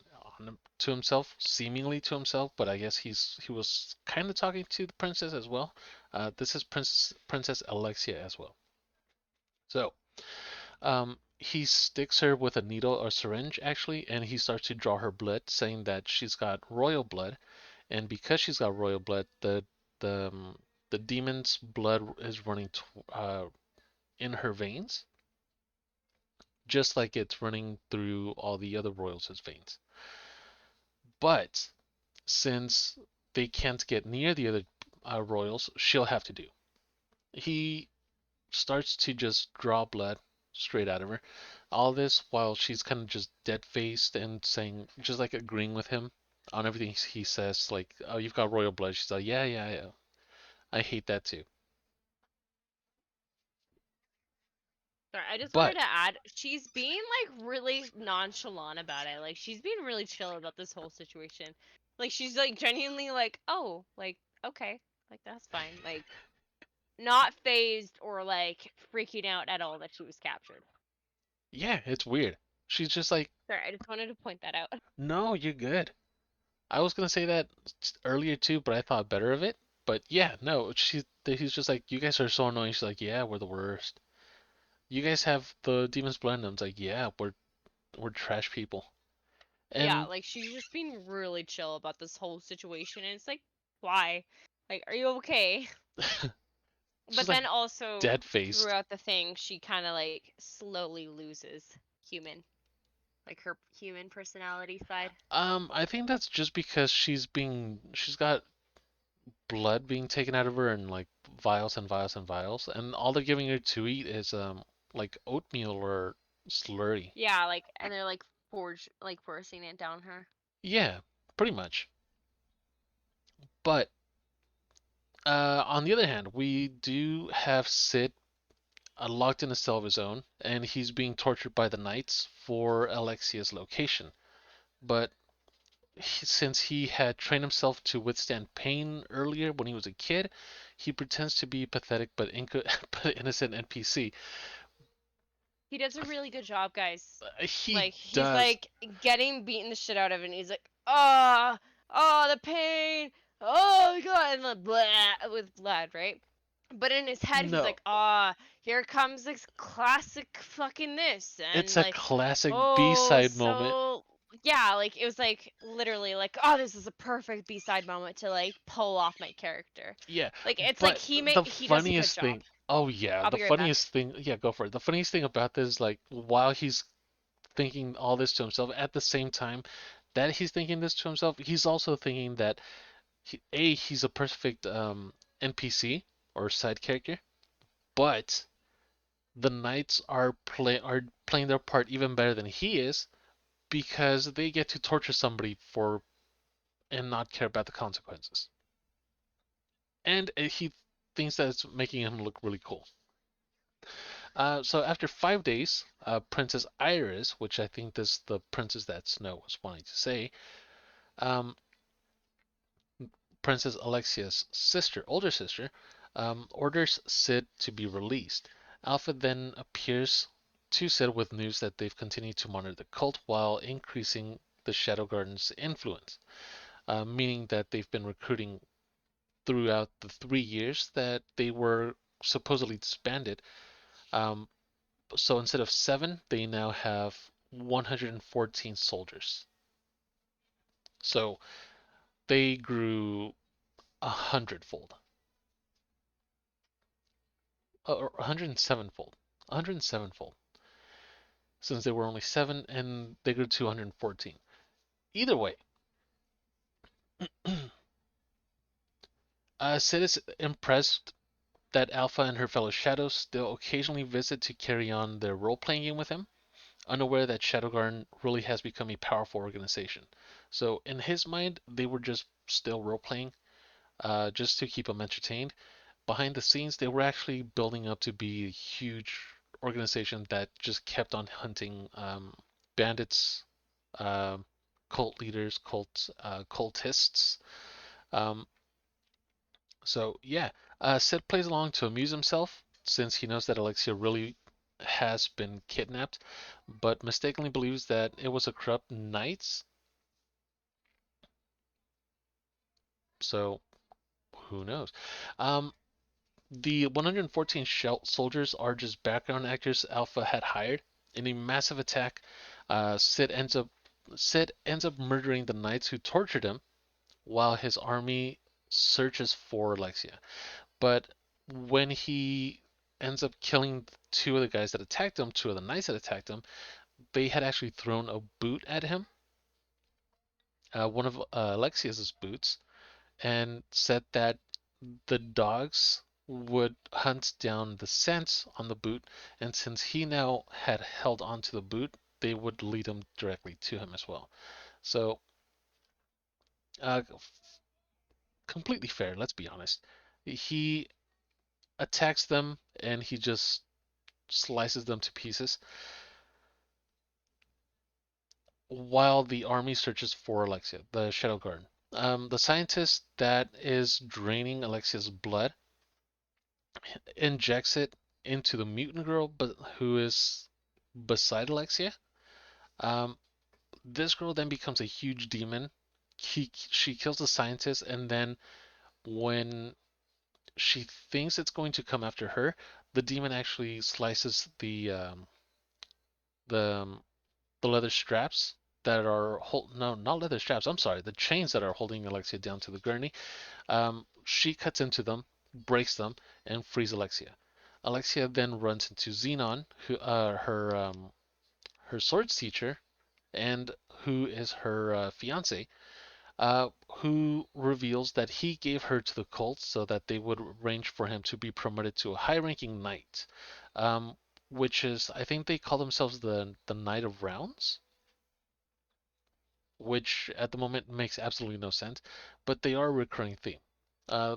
to himself, seemingly to himself, but I guess he was kind of talking to the princess as well. This is Princess Alexia as well. So he sticks her with a needle or syringe actually, and he starts to draw her blood, saying that she's got royal blood, and because she's got royal blood, the the demon's blood is running in her veins, just like it's running through all the other royals' veins. But since they can't get near the other royals, she'll have to do. He starts to just draw blood straight out of her. All this while she's kind of just dead faced and saying, just like agreeing with him on everything he says, like, "Oh, you've got royal blood." She's like, "Yeah, yeah, yeah. I hate that too." Sorry, I just wanted But to add, she's being like really nonchalant about it. Like she's being really chill about this whole situation. Like she's like genuinely like, oh, like okay, like that's fine. Like not phased or like freaking out at all that she was captured. yeah, it's weird. She's just like, Sorry, I just wanted to point that out. "No, you're good." I was gonna say that earlier too, but I thought better of it. But yeah, no, he's just like, "You guys are so annoying." She's like, "Yeah, we're the worst. You guys have the demon's blend." I'm like, "Yeah, we're trash people." Yeah, And like she's just being really chill about this whole situation, and it's like, why? Like, are you okay? she's But like then also dead faced. throughout the thing, she kind of like slowly loses human, like her human personality side. I think that's just because she's got blood being taken out of her in like vials and vials and vials, and all they're giving her to eat is like oatmeal or slurry. Yeah, like, and they're like forcing it down her. Yeah, pretty much. But on the other hand, we do have Sid locked in a cell of his own, and he's being tortured by the knights for Alexia's location. But since he had trained himself to withstand pain earlier when he was a kid, he pretends to be pathetic but, but innocent NPC. He does a really good job, guys. He Like he's does. like getting beaten the shit out of, and he's like, ah. oh, the pain, oh my god, and then blah, with blood, right? But in his head, he's No, like, ah, oh, here comes this classic fucking this, it's and a like, classic oh, B-side moment. so yeah, like it was like literally like, oh, this is a perfect B-side moment to like pull off my character. Yeah, Like it's like but the he does a good funniest job. thing, oh yeah, I'll the be right back. funniest thing, yeah, go for it. The funniest thing about this is like while he's thinking all this to himself, at the same time that he's thinking this to himself, he's also thinking that he's a perfect NPC or side character, but the knights are playing their part even better than he is because they get to torture somebody for and not care about the consequences. And he thinks that it's making him look really cool. So after 5 days, Princess Iris, which I think is the princess that Snow was wanting to say, um, Princess Alexia's sister, older sister, orders Sid to be released. Alpha then appears to Sid with news that they've continued to monitor the cult while increasing the Shadow Garden's influence, meaning that they've been recruiting throughout the 3 years that they were supposedly disbanded. Um, so instead of seven, they now have 114 soldiers. So they grew 100-fold, or 107-fold, 107-fold, since they were only seven and they grew to 114. Either way, Sid is impressed that Alpha and her fellow Shadows still occasionally visit to carry on their role-playing game with him, unaware that Shadowgarn really has become a powerful organization. So in his mind, they were just still role-playing, just to keep him entertained. Behind the scenes, they were actually building up to be a huge organization that just kept on hunting bandits, um, cult leaders, cultists. Um, so yeah, Sid plays along to amuse himself since he knows that Alexia really has been kidnapped, but mistakenly believes that it was a corrupt knights. So who knows? Um, the 114 soldiers are just background actors Alpha had hired. In a massive attack, Sid ends up murdering the knights who tortured him while his army searches for Alexia. But when he ends up killing two of the guys that attacked him, two of the knights that attacked him, they had actually thrown a boot at him, one of Alexia's boots, and said that the dogs would hunt down the scent on the boot, and since he now had held onto the boot, they would lead him directly to him as well. So, uh, completely fair, let's be honest. He attacks them and he just slices them to pieces while the army searches for Alexia, the Shadow Guard. The scientist that is draining Alexia's blood injects it into the mutant girl, but who is beside Alexia. Um, this girl then becomes a huge demon. She kills the scientist, and then when she thinks it's going to come after her, the demon actually slices the the leather straps that are no, not leather straps. I'm sorry, the chains that are holding Alexia down to the gurney. She cuts into them, breaks them, and frees Alexia. Alexia then runs into Xenon, who her swords teacher, and who is her fiance, who reveals that he gave her to the cult so that they would arrange for him to be promoted to a high-ranking knight, um, which is, I think they call themselves the Knight of Rounds, which at the moment makes absolutely no sense, but they are a recurring theme. Uh,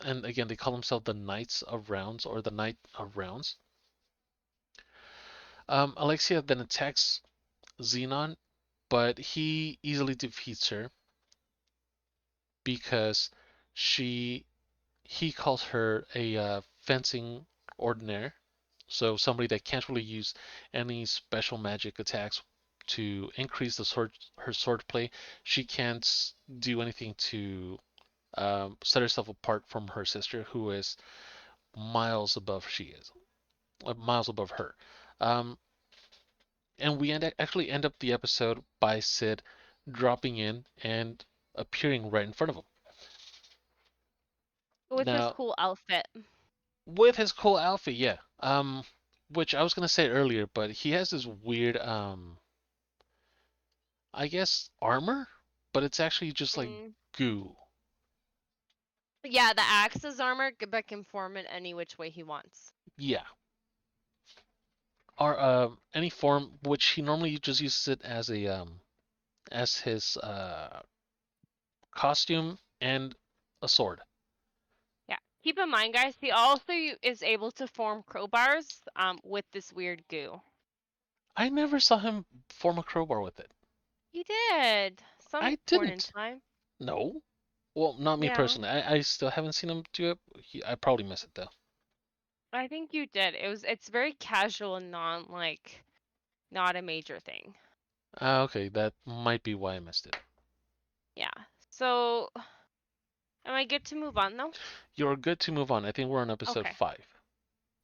and again, they call themselves the Knights of Rounds or the Knight of Rounds. Alexia then attacks Xenon, but he easily defeats her because she he calls her a fencing ordinaire, so somebody that can't really use any special magic attacks to increase the sword her sword play. She can't do anything to set herself apart from her sister, who is miles above she is, miles above her. Um, and we actually end up the episode by Sid dropping in and appearing right in front of him. With his Now, cool outfit. with his cool outfit, yeah. Which I was gonna say earlier, but he has this weird, I guess armor, but it's actually just like Mm. goo. Yeah, the axe is armor, but can form it any which way he wants. Yeah. Or any form which he normally just uses it as his costume and a sword. Yeah. Keep in mind, guys, he also is able to form crowbars with this weird goo. I never saw him form a crowbar with it. He did. Some I point in didn't. time. No. Well, not me Yeah. personally. I still haven't seen him do it. I probably miss it though. I think you did. It's very casual and not a major thing. Okay, that might be why I missed it. Yeah. So am I good to move on though? You're good to move on. I think we're on episode Okay. 5.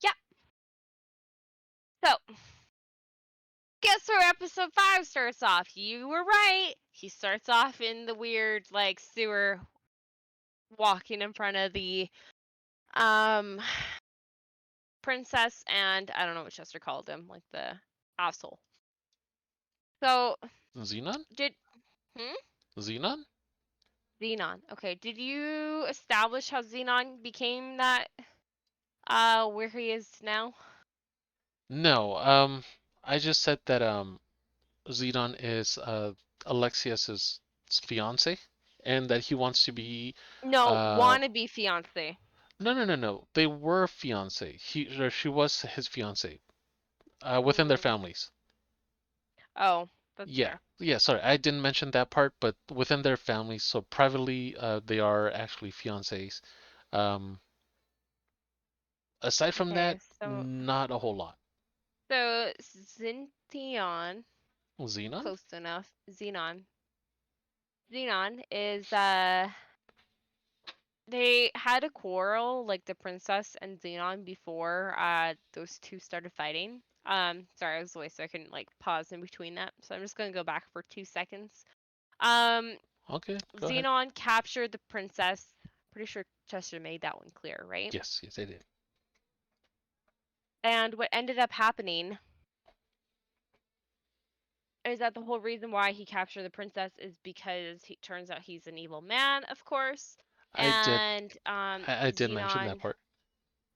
Yeah. So guess where episode 5 starts off? You were right. He starts off in the weird like sewer walking in front of the um princess and I don't know what Chester called him, like the asshole. So Xenon? did hmm? Xenon? Xenon. Okay, did you establish how Xenon became that where he is now? No. I just said that Xenon is Alexius's fiance, and that he wants to be. No, Uh, wannabe fiance. no, no, no, no. They were fiance. He or she was his fiance. Within their Mm. families. Oh, that's Yeah, fair. yeah. Sorry, I didn't mention that part, but within their families, so privately, they are actually fiancés. Um, aside from that, Okay, so not a whole lot. Xention, Xenon? close enough. Xenon is they had a quarrel like the princess and Xenon before those two started fighting. Sorry, I was away so I couldn't like pause in between that. So I'm just gonna go back for 2 seconds. Um Okay, go ahead. Xenon captured the princess. Pretty sure Chester made that one clear, right? Yes, yes, I did. And what ended up happening is that the whole reason why he captured the princess is because he turns out he's an evil man, of course. I did. And I did mention that Xenon. part.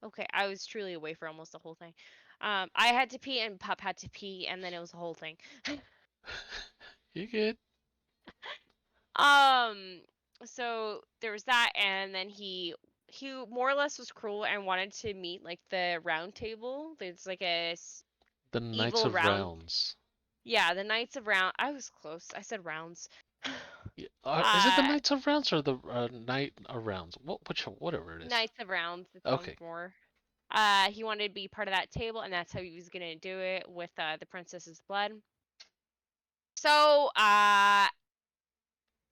Okay, I was truly away for almost the whole thing. I had to pee and Pup had to pee, and then it was a whole thing. You good? um, so there was that, and then he more or less was cruel and wanted to meet like the round table. There's like The Knights evil of round. Rounds. Yeah, the Knights of Round. I was close. I said rounds. Yeah, is it the uh, Knights of Rounds or the Knight of Rounds? Whatever it is. Knights of Rounds. It sounds Okay. more. He wanted to be part of that table, and that's how he was gonna do it with the princess's blood. So,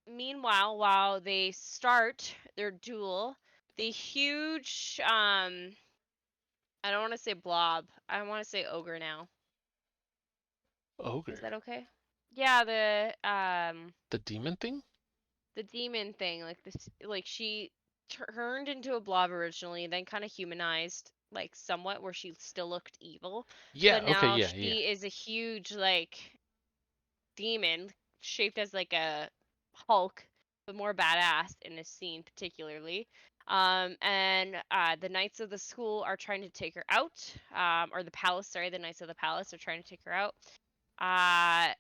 meanwhile, while they start their duel, the huge I don't want to say blob. I want to say ogre now. Is Ogre. that okay? Yeah, The demon thing? the demon thing, like this, like she turned into a blob originally, then kind of humanized, like somewhat, where she still looked evil, Yeah, but okay, now yeah, yeah. she is a huge like demon shaped as like a Hulk, but more badass in this scene particularly. And the knights of the school are trying to take her out, or the palace. Sorry, the knights of the palace are trying to take her out. Uh,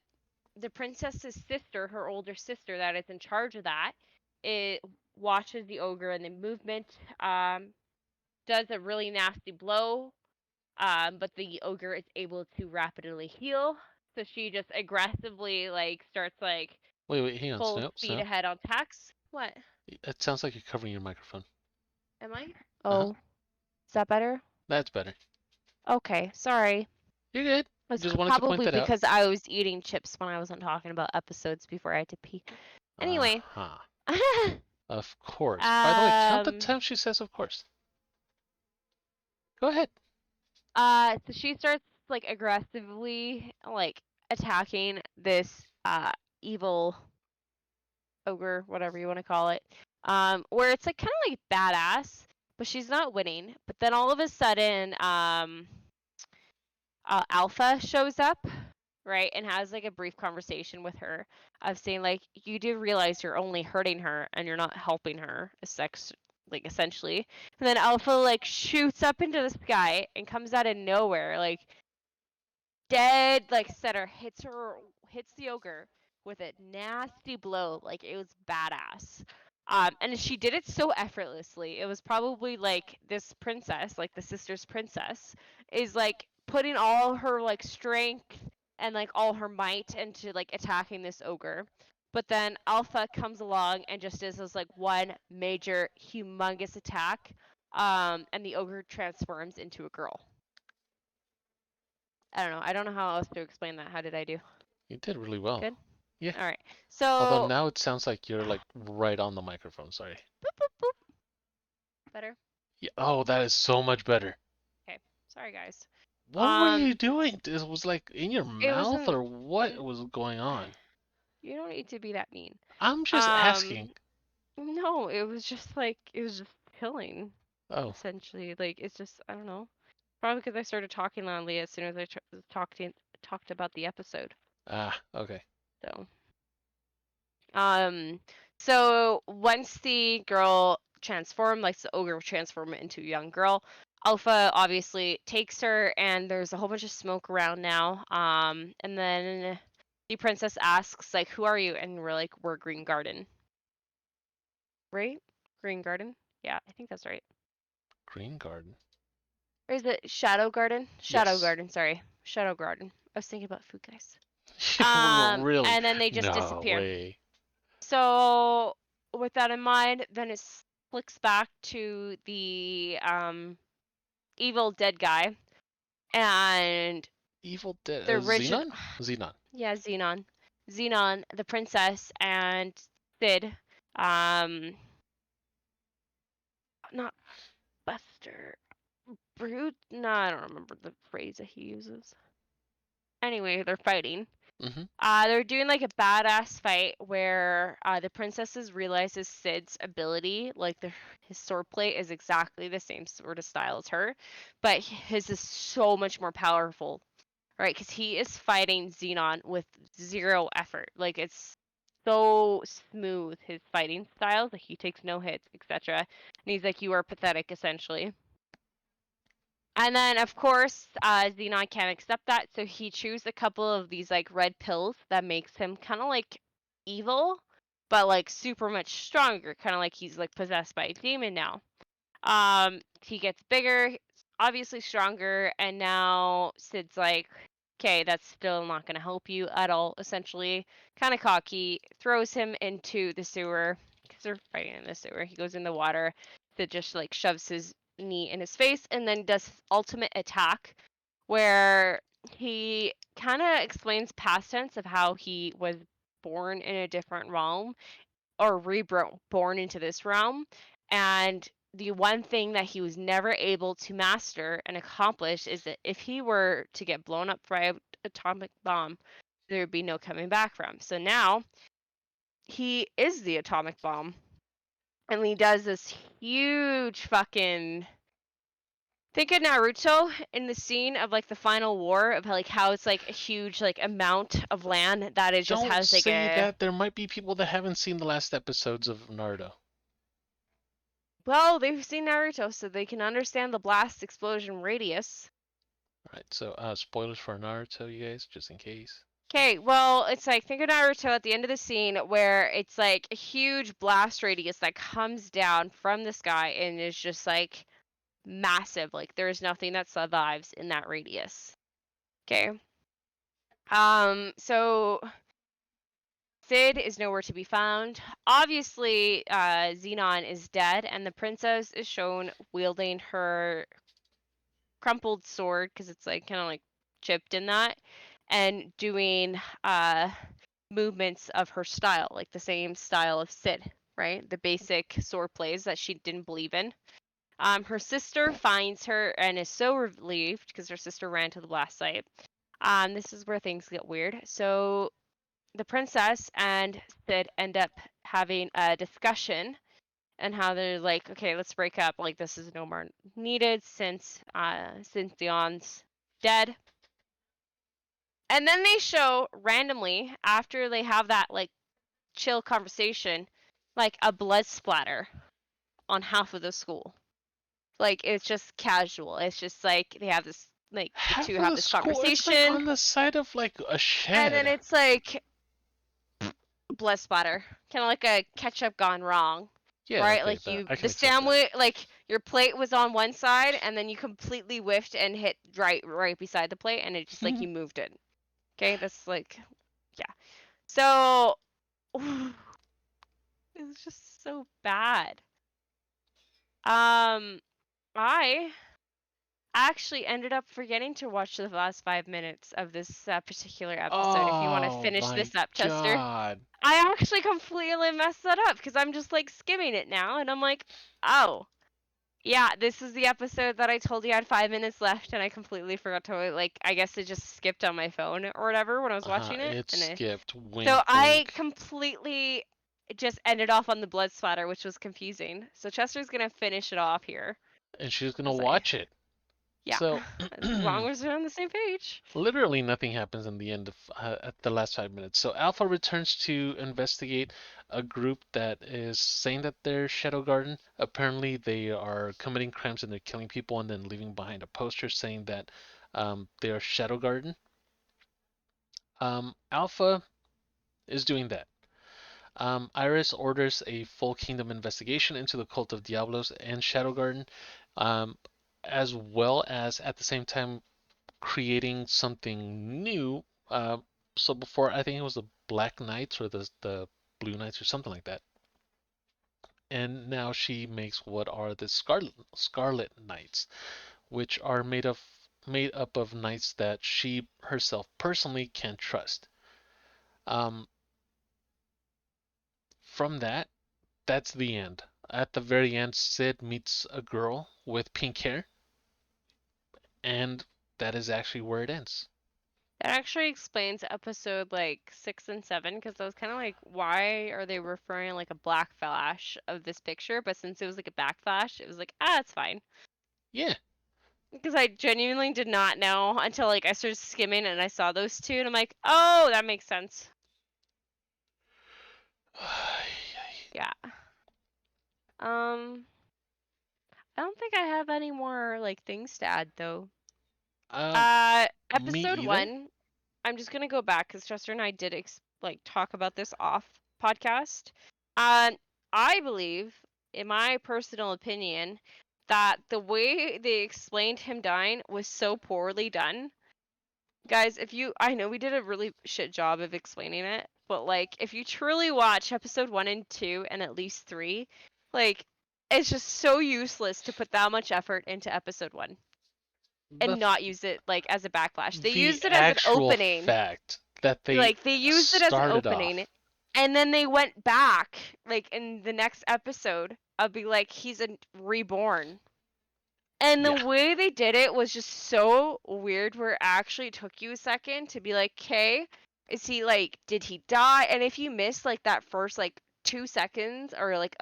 the princess's sister, her older sister, that is in charge of that, it watches the ogre and the movement. Does a really nasty blow, but the ogre is able to rapidly heal. So she just aggressively like starts like Wait, hang on, full Snow, speed Snow. ahead on attacks. What? It sounds like you're covering your microphone. Am I? Uh huh. Oh, is that better? That's better. Okay, sorry. You're good. It's Just wanted to point probably that out. because I was eating chips when I wasn't talking about episodes before I had to pee. Anyway, Uh-huh. Of course. By the way, count the um, times she says of course. Go ahead. so she starts like aggressively like attacking this evil ogre, whatever you want to call it. Where it's like kind of like badass, but she's not winning. But then all of a sudden, Alpha shows up, right, and has like a brief conversation with her of saying like, you do realize you're only hurting her and you're not helping her, like essentially. And then Alpha like shoots up into the sky and comes out of nowhere, like dead like center, hits the ogre with a nasty blow, like it was badass. And she did it so effortlessly. It was probably like this princess, like the sister's princess, is like putting all her like strength and like all her might into like attacking this ogre. But then Alpha comes along and just does this like one major humongous attack. And the ogre transforms into a girl. I don't know. I don't know how else to explain that. How did I do? You did really well. Good? Yeah. All right. Although So, now it sounds like you're like right on the microphone. Sorry. boop, boop, boop. Better? Yeah. Oh, that is so much better. Okay. Sorry, guys. What were you Um, doing? This was like in your it mouth wasn't. or what was going on? You don't need to be that mean. I'm just Um, asking. no, it was just like, it was just killing, Oh. essentially. Like, it's just, I don't know. Probably because I started talking loudly as soon as I talked about the episode. Ah, okay. So, Um, so once the girl transformed, like the ogre transform into a young girl, Alpha obviously takes her, and there's a whole bunch of smoke around now. And then the princess asks, like, "Who are you?" And we're like, "We're Green Garden." Right? Green Garden? Yeah, I think that's right. Green Garden. Or is it Shadow Garden? Shadow Yes. Garden, sorry. Shadow Garden. I was thinking about food, guys. Really? And then they just No disappear. way. So with that in mind, then it flicks back to the evil dead guy and Evil Dead. the original, Xenon? Xenon. yeah, Xenon, the princess, and Sid, um, not Buster, Brute. No, I don't remember the phrase that he uses. Anyway, they're fighting. Mm-hmm. They're doing like a badass fight where the princesses realizes Sid's ability, like his swordplay is exactly the same sort of style as her, but his is so much more powerful, right? Because he is fighting Xenon with zero effort. Like it's so smooth his fighting style that he takes no hits, etc. And he's like, "You are pathetic," essentially. And then, of course, Xenon can't accept that, so he chews a couple of these like red pills that makes him kind of like evil, but like super much stronger, kind of like he's like possessed by a demon now. He gets bigger, obviously stronger, and now Sid's like, okay, that's still not gonna help you at all. Essentially, kind of cocky, throws him into the sewer because they're fighting in the sewer. He goes in the water. Sid just like shoves his knee in his face and then does his ultimate attack, where he kind of explains past tense of how he was born in a different realm or reborn into this realm, and the one thing that he was never able to master and accomplish is that if he were to get blown up by an atomic bomb, there would be no coming back from. So now he is the atomic bomb, and he does this huge fucking. Think of Naruto in the scene of like the final war of like how it's like a huge like amount of land that it just Don't has like say a. that. There might be people that haven't seen the last episodes of Naruto. Well, they've seen Naruto, so they can understand the blast explosion radius. Right, so spoilers for Naruto, you guys, just in case. Okay, well, it's like think of Naruto at the end of the scene where it's like a huge blast radius that comes down from the sky and is just like massive. Like there's nothing that survives in that radius. Okay. So Sid is nowhere to be found. Obviously, Xenon is dead, and the princess is shown wielding her crumpled sword because it's like kind of like chipped in that. and doing uh movements of her style, like the same style of Sid, right? The basic sword plays that she didn't believe in. Her sister finds her and is so relieved because her sister ran to the blast site. This is where things get weird. So the princess and Sid end up having a discussion and how they're like, okay, let's break up. Like this is no more needed since Dion's dead. And then they show randomly after they have that like chill conversation, like a blood splatter on half of the school. Like it's just casual. It's just like they have this like the two Half of have the this school, it's like conversation on the side of like a and then shed. it's like blood splatter. Kind of like a ketchup gone wrong. Yeah, Right? okay, Like that you I the can accept that. sandwich like your plate was on one side and then you completely whiffed and hit right beside the plate and it just like you moved it. Okay? That's like yeah. So it was just so bad. Um I actually ended up forgetting to watch the last 5 minutes of this particular episode. If you want to Oh finish my this up, Chester, god. I actually completely messed that up because I'm just like skimming it now, and I'm like, oh, yeah, this is the episode that I told you I had 5 minutes left, and I completely forgot to like. I guess it just skipped on my phone or whatever when I was watching it, It and skipped. so Wink, I wink. completely just ended off on the blood splatter, which was confusing. So Chester's gonna finish it off here And she's gonna as I watch it. yeah, So, as long as we're on the same page. literally nothing happens in the end of at the last 5 minutes. So Alpha returns to investigate a group that is saying that they're Shadow Garden. Apparently, they are committing crimes and they're killing people and then leaving behind a poster saying that they are Shadow Garden. Alpha is doing that. Iris orders a full kingdom investigation into the cult of Diablos and Shadow Garden, um, as well as at the same time creating something new. So before, I think it was the Black Knights or the Blue Knights or something like that, and now she makes what are the Scarlet Knights, which are made up of knights that she herself personally can trust. Um, from that, that's the end. At the very end, Sid meets a girl with pink hair, and that is actually where it ends. That actually explains episode like 6 and 7 because I was kind of like, why are they referring like a black flash of this picture? But since it was like a backflash, it was like, it's fine. Yeah. Because I genuinely did not know until like I started skimming and I saw those two and I'm like, oh, that makes sense. Yeah. Um, I don't think I have any more like things to add though. um, me Episode either. 1, I'm just gonna go back because Chester and I did like talk about this off podcast. Um, I believe, in my personal opinion, that the way they explained him dying was so poorly done. Guys, if you, I know we did a really shit job of explaining it, but like, if you truly watch episode 1 and 2 and at least 3, like, it's just so useless to put that much effort into episode 1 The and not use it like as a backlash. They the used it as an actual opening. fact that they Like they used it as an started opening off. and then they went back like in the next episode. I'll be like he's a reborn. And the Yeah. way they did it was just so weird where it actually took you a second to be like, "Okay, is he like did he die?" And if you missed like that first like 2 seconds or like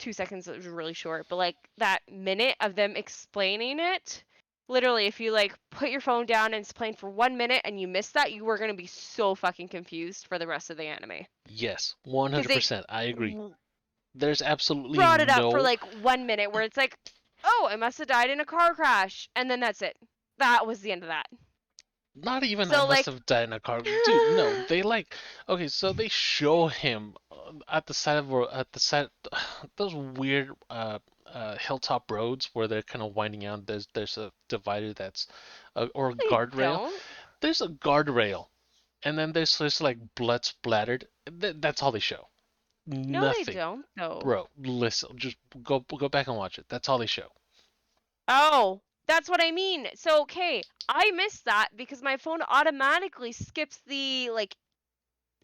2 seconds was really short, but like that minute of them explaining it, literally, if you like put your phone down and it's playing for 1 minute and you missed that, you were gonna be so fucking confused for the rest of the anime Yes. because they 100%. I agree. w- There's absolutely brought it up for no, like 1 minute where it's like, oh, I must have died in a car crash, and then that's it. That was the end of that. not even I So must like, have died in a car. Dude, no. They like, okay, so they show him at the side at the side, those weird hilltop roads where they're kind of winding out. There's a divider that's, or a they guardrail. don't. There's a guardrail, and then there's just like blood splattered. That's all they show. No, they Nothing. don't though. Bro, listen, just go back and watch it. That's all they show. Oh. That's what I mean. So, okay, I missed that because my phone automatically skips the like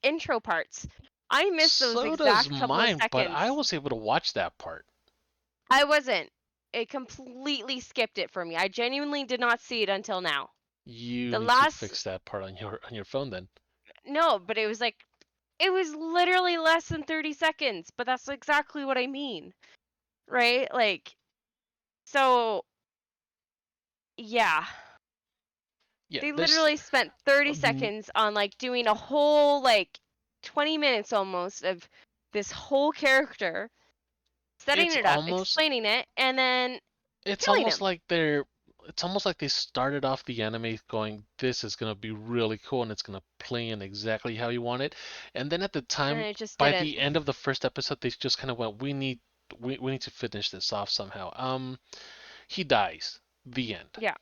intro parts. I missed those So does exact couple of mine, but I seconds. was able to watch that part. I wasn't. It completely skipped it for me. I genuinely did not see it until now. You The need to last fix that part on your phone then. no, but it was like it was literally less than 30 seconds, but that's exactly what I mean. Right? Like so yeah. Yeah, They this literally spent 30 um, seconds on like doing a whole like 20 minutes almost of this whole character, setting it's it up, almost explaining it, and then it's killing almost him. like they're it's almost like they started off the anime going, this is gonna be really cool and it's gonna play in exactly how you want it. And then at the And time, it just by didn't. the end of the first episode, they just kind of went, we need to finish this off somehow. He dies. The end. Yeah.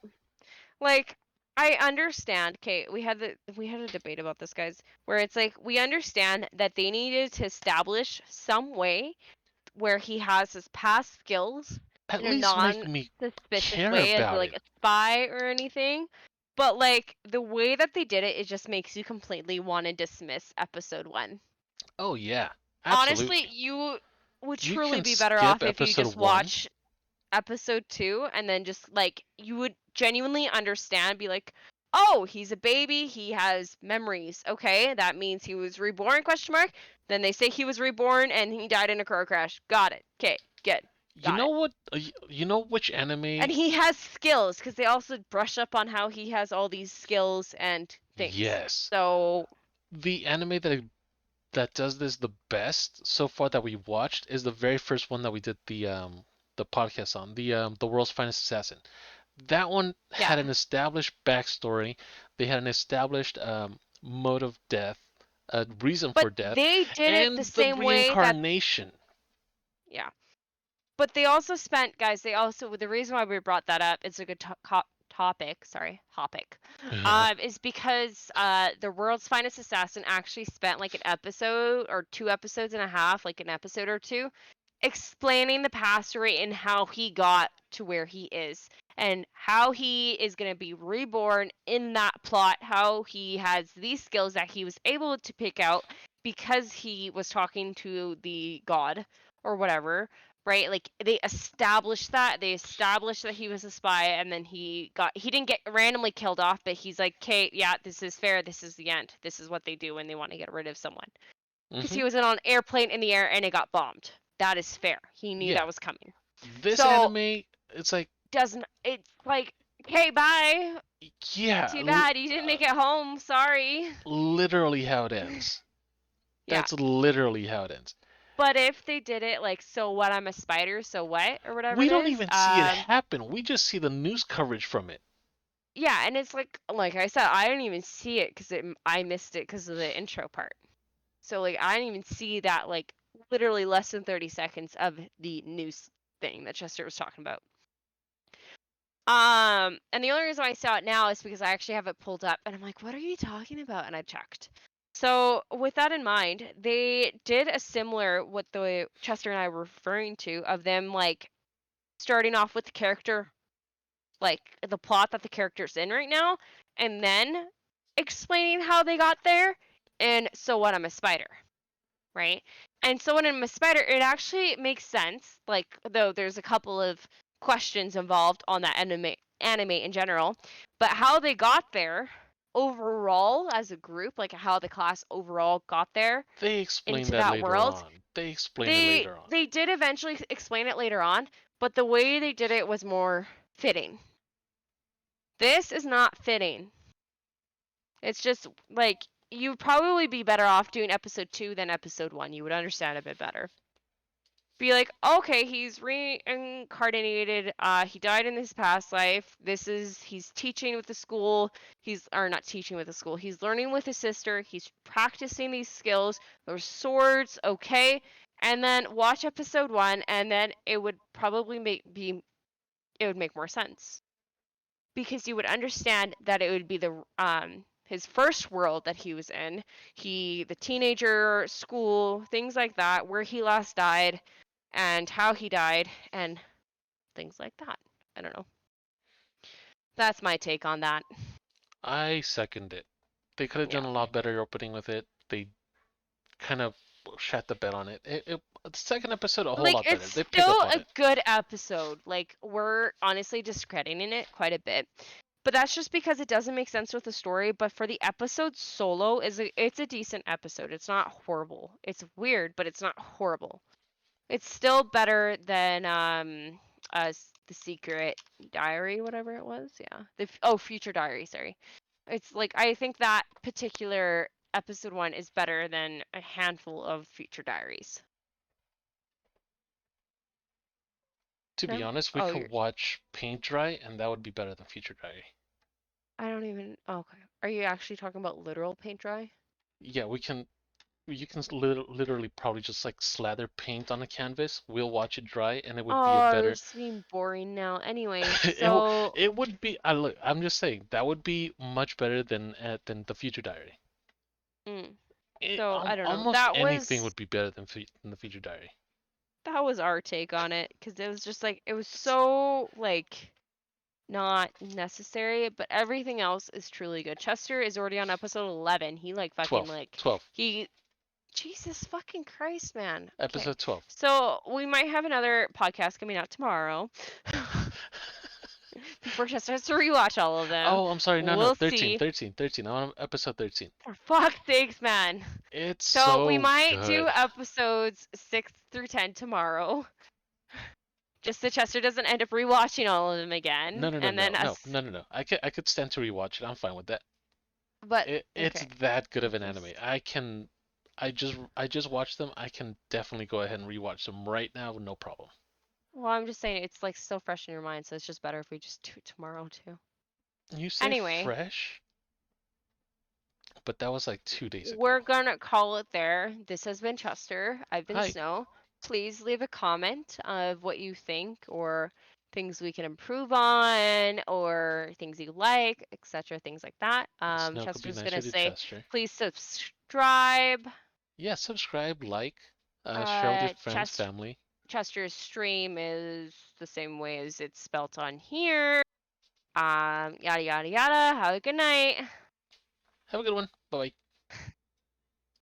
Like I understand. Okay, we had a debate about this, guys, where it's like we understand that they needed to establish some way where he has his past skills At in a least make me non-suspicious care way as about like it. a spy or anything. But like the way that they did it, it just makes you completely want to dismiss episode 1. Oh yeah, Honestly, absolutely. you would You truly can be better skip off if you episode just one. watch episode 2 and then just like you would genuinely understand, be like, oh, he's a baby, he has memories, okay, that means he was reborn, question mark. Then they say he was reborn and he died in a car crash, got it, okay, good, You got know it. what? You know which And anime? he has skills because they also brush up on how he has all these skills and things, Yes, so the anime that does this the best so far that we watched is the very first one that we did the podcast on, the world's finest assassin. That one yeah. had an established backstory. They had an established mode of death, a reason But for death, they did it the and the same way that, reincarnation. yeah, but they also spent, guys, they also, the reason why we brought that up, it's a good topic, sorry, topic, is because the world's finest assassin actually spent like an episode or 2 episodes and a half, like an episode or two, explaining the past story and how he got to where he is and how he is going to be reborn in that plot, how he has these skills that he was able to pick out because he was talking to the god or whatever, right? Like they established that, he was a spy, and then he didn't get randomly killed off, but he's like, okay, yeah, this is fair, this is the end, this is what they do when they want to get rid of someone, because Hmm. he was in an airplane in the air and it got bombed. That is fair. He knew Yeah, that was coming. this So anime, it's like, doesn't it's like, okay, bye. yeah, Too bad you didn't make it home. Sorry. literally how it ends. Yeah. That's literally how it ends. But if they did it like, so what, I'm a spider, so what, or whatever We it don't is, even see it happen. We just see the news coverage from it. yeah, and it's like I said, I didn't even see it because I missed it because of the intro part. So like I didn't even see that, like literally less than 30 seconds of the news thing that Chester was talking about. And the only reason why I saw it now is because I actually have it pulled up and I'm like, what are you talking about? And I checked. So with that in mind, they did a similar, what the Chester and I were referring to, of them like starting off with the character, like the plot that the character's in right now, and then explaining how they got there. And so what, I'm a spider, right? And so when I'm a spider, it actually makes sense. Like, though there's a couple of questions involved on that anime in general, but how they got there overall as a group, like how the class overall got there They explain into that that later world, on. They explain it they later on. they did eventually explain it later on, but the way they did it was more fitting. This is not fitting. It's just like you'd probably be better off doing episode 2 than episode 1. You would understand a bit better. Be like, okay, he's reincarnated, he died in his past life, he's teaching with the school, he's or not teaching with the school, he's learning with his sister, he's practicing these skills, there's swords, okay, and then watch episode 1 and then it would probably it would make more sense, because you would understand that it would be the his first world that he was in, the teenager school, things like that, where he last died and how he died and things like that. I don't know. That's my take on that. I second it. They could have Yeah. done a lot better opening with it. They kind of shat the bed on it. The second episode a whole Like, lot it's better. They pick up still on a it. good episode. Like, we're honestly discrediting it quite a bit. But that's just because it doesn't make sense with the story. But for the episode solo, it's a decent episode. It's not horrible. It's weird, but it's not horrible. It's still better than the Secret Diary, whatever it was. Yeah. Future Diary, sorry. It's like, I think that particular episode 1 is better than a handful of Future Diaries. To be No? honest, we Oh, could watch Paint Dry, and that would be better than Future Diary. I don't even. Oh, okay. Are you actually talking about literal paint dry? Yeah, we can. You can literally probably just like slather paint on a canvas. We'll watch it dry, and it would be a Oh, you're better. just being boring now. Anyways, it so it would be. I look. I'm just saying that would be much better than the Future Diary. mm, so I don't know. Almost anything would be better than the Future Diary. That was our take on it because it was just like it was so like not necessary, but everything else is truly good. Chester is already on episode 11. He like fucking 12, like 12, he Jesus fucking Christ, man. Okay. episode 12. So we might have another podcast coming out tomorrow. Before Chester has to rewatch all of them. Oh, I'm sorry. No, no, We'll 13, see. 13, 13. I'm on episode 13. For fuck's sakes, man. It's So we so might do good. episodes 6 through 10 tomorrow. Just so Chester doesn't end up rewatching all of them No, again. no, no, And no, then no, us. no, no, no. I could stand to rewatch it. I'm fine with that. But, It's okay. that good of an anime. Just, I just watched them. I can definitely go ahead and rewatch them right now, no problem. well, I'm just saying it's like so fresh in your mind. So it's just better if we just do it tomorrow too. You say Anyway, fresh, but that was like 2 days we're ago. gonna call it there. This has been Chester. I've been Hi. Snow. Please leave a comment of what you think or things we can improve on or things you like, etc. Things like that. Snow could be Chester's nicer gonna to say, Chester. please subscribe. Yeah, subscribe, like, share with your friends, Chester family. Chester's stream is the same way as it's spelt on here. Yada yada yada. Have a good night. Have a good one. Bye bye.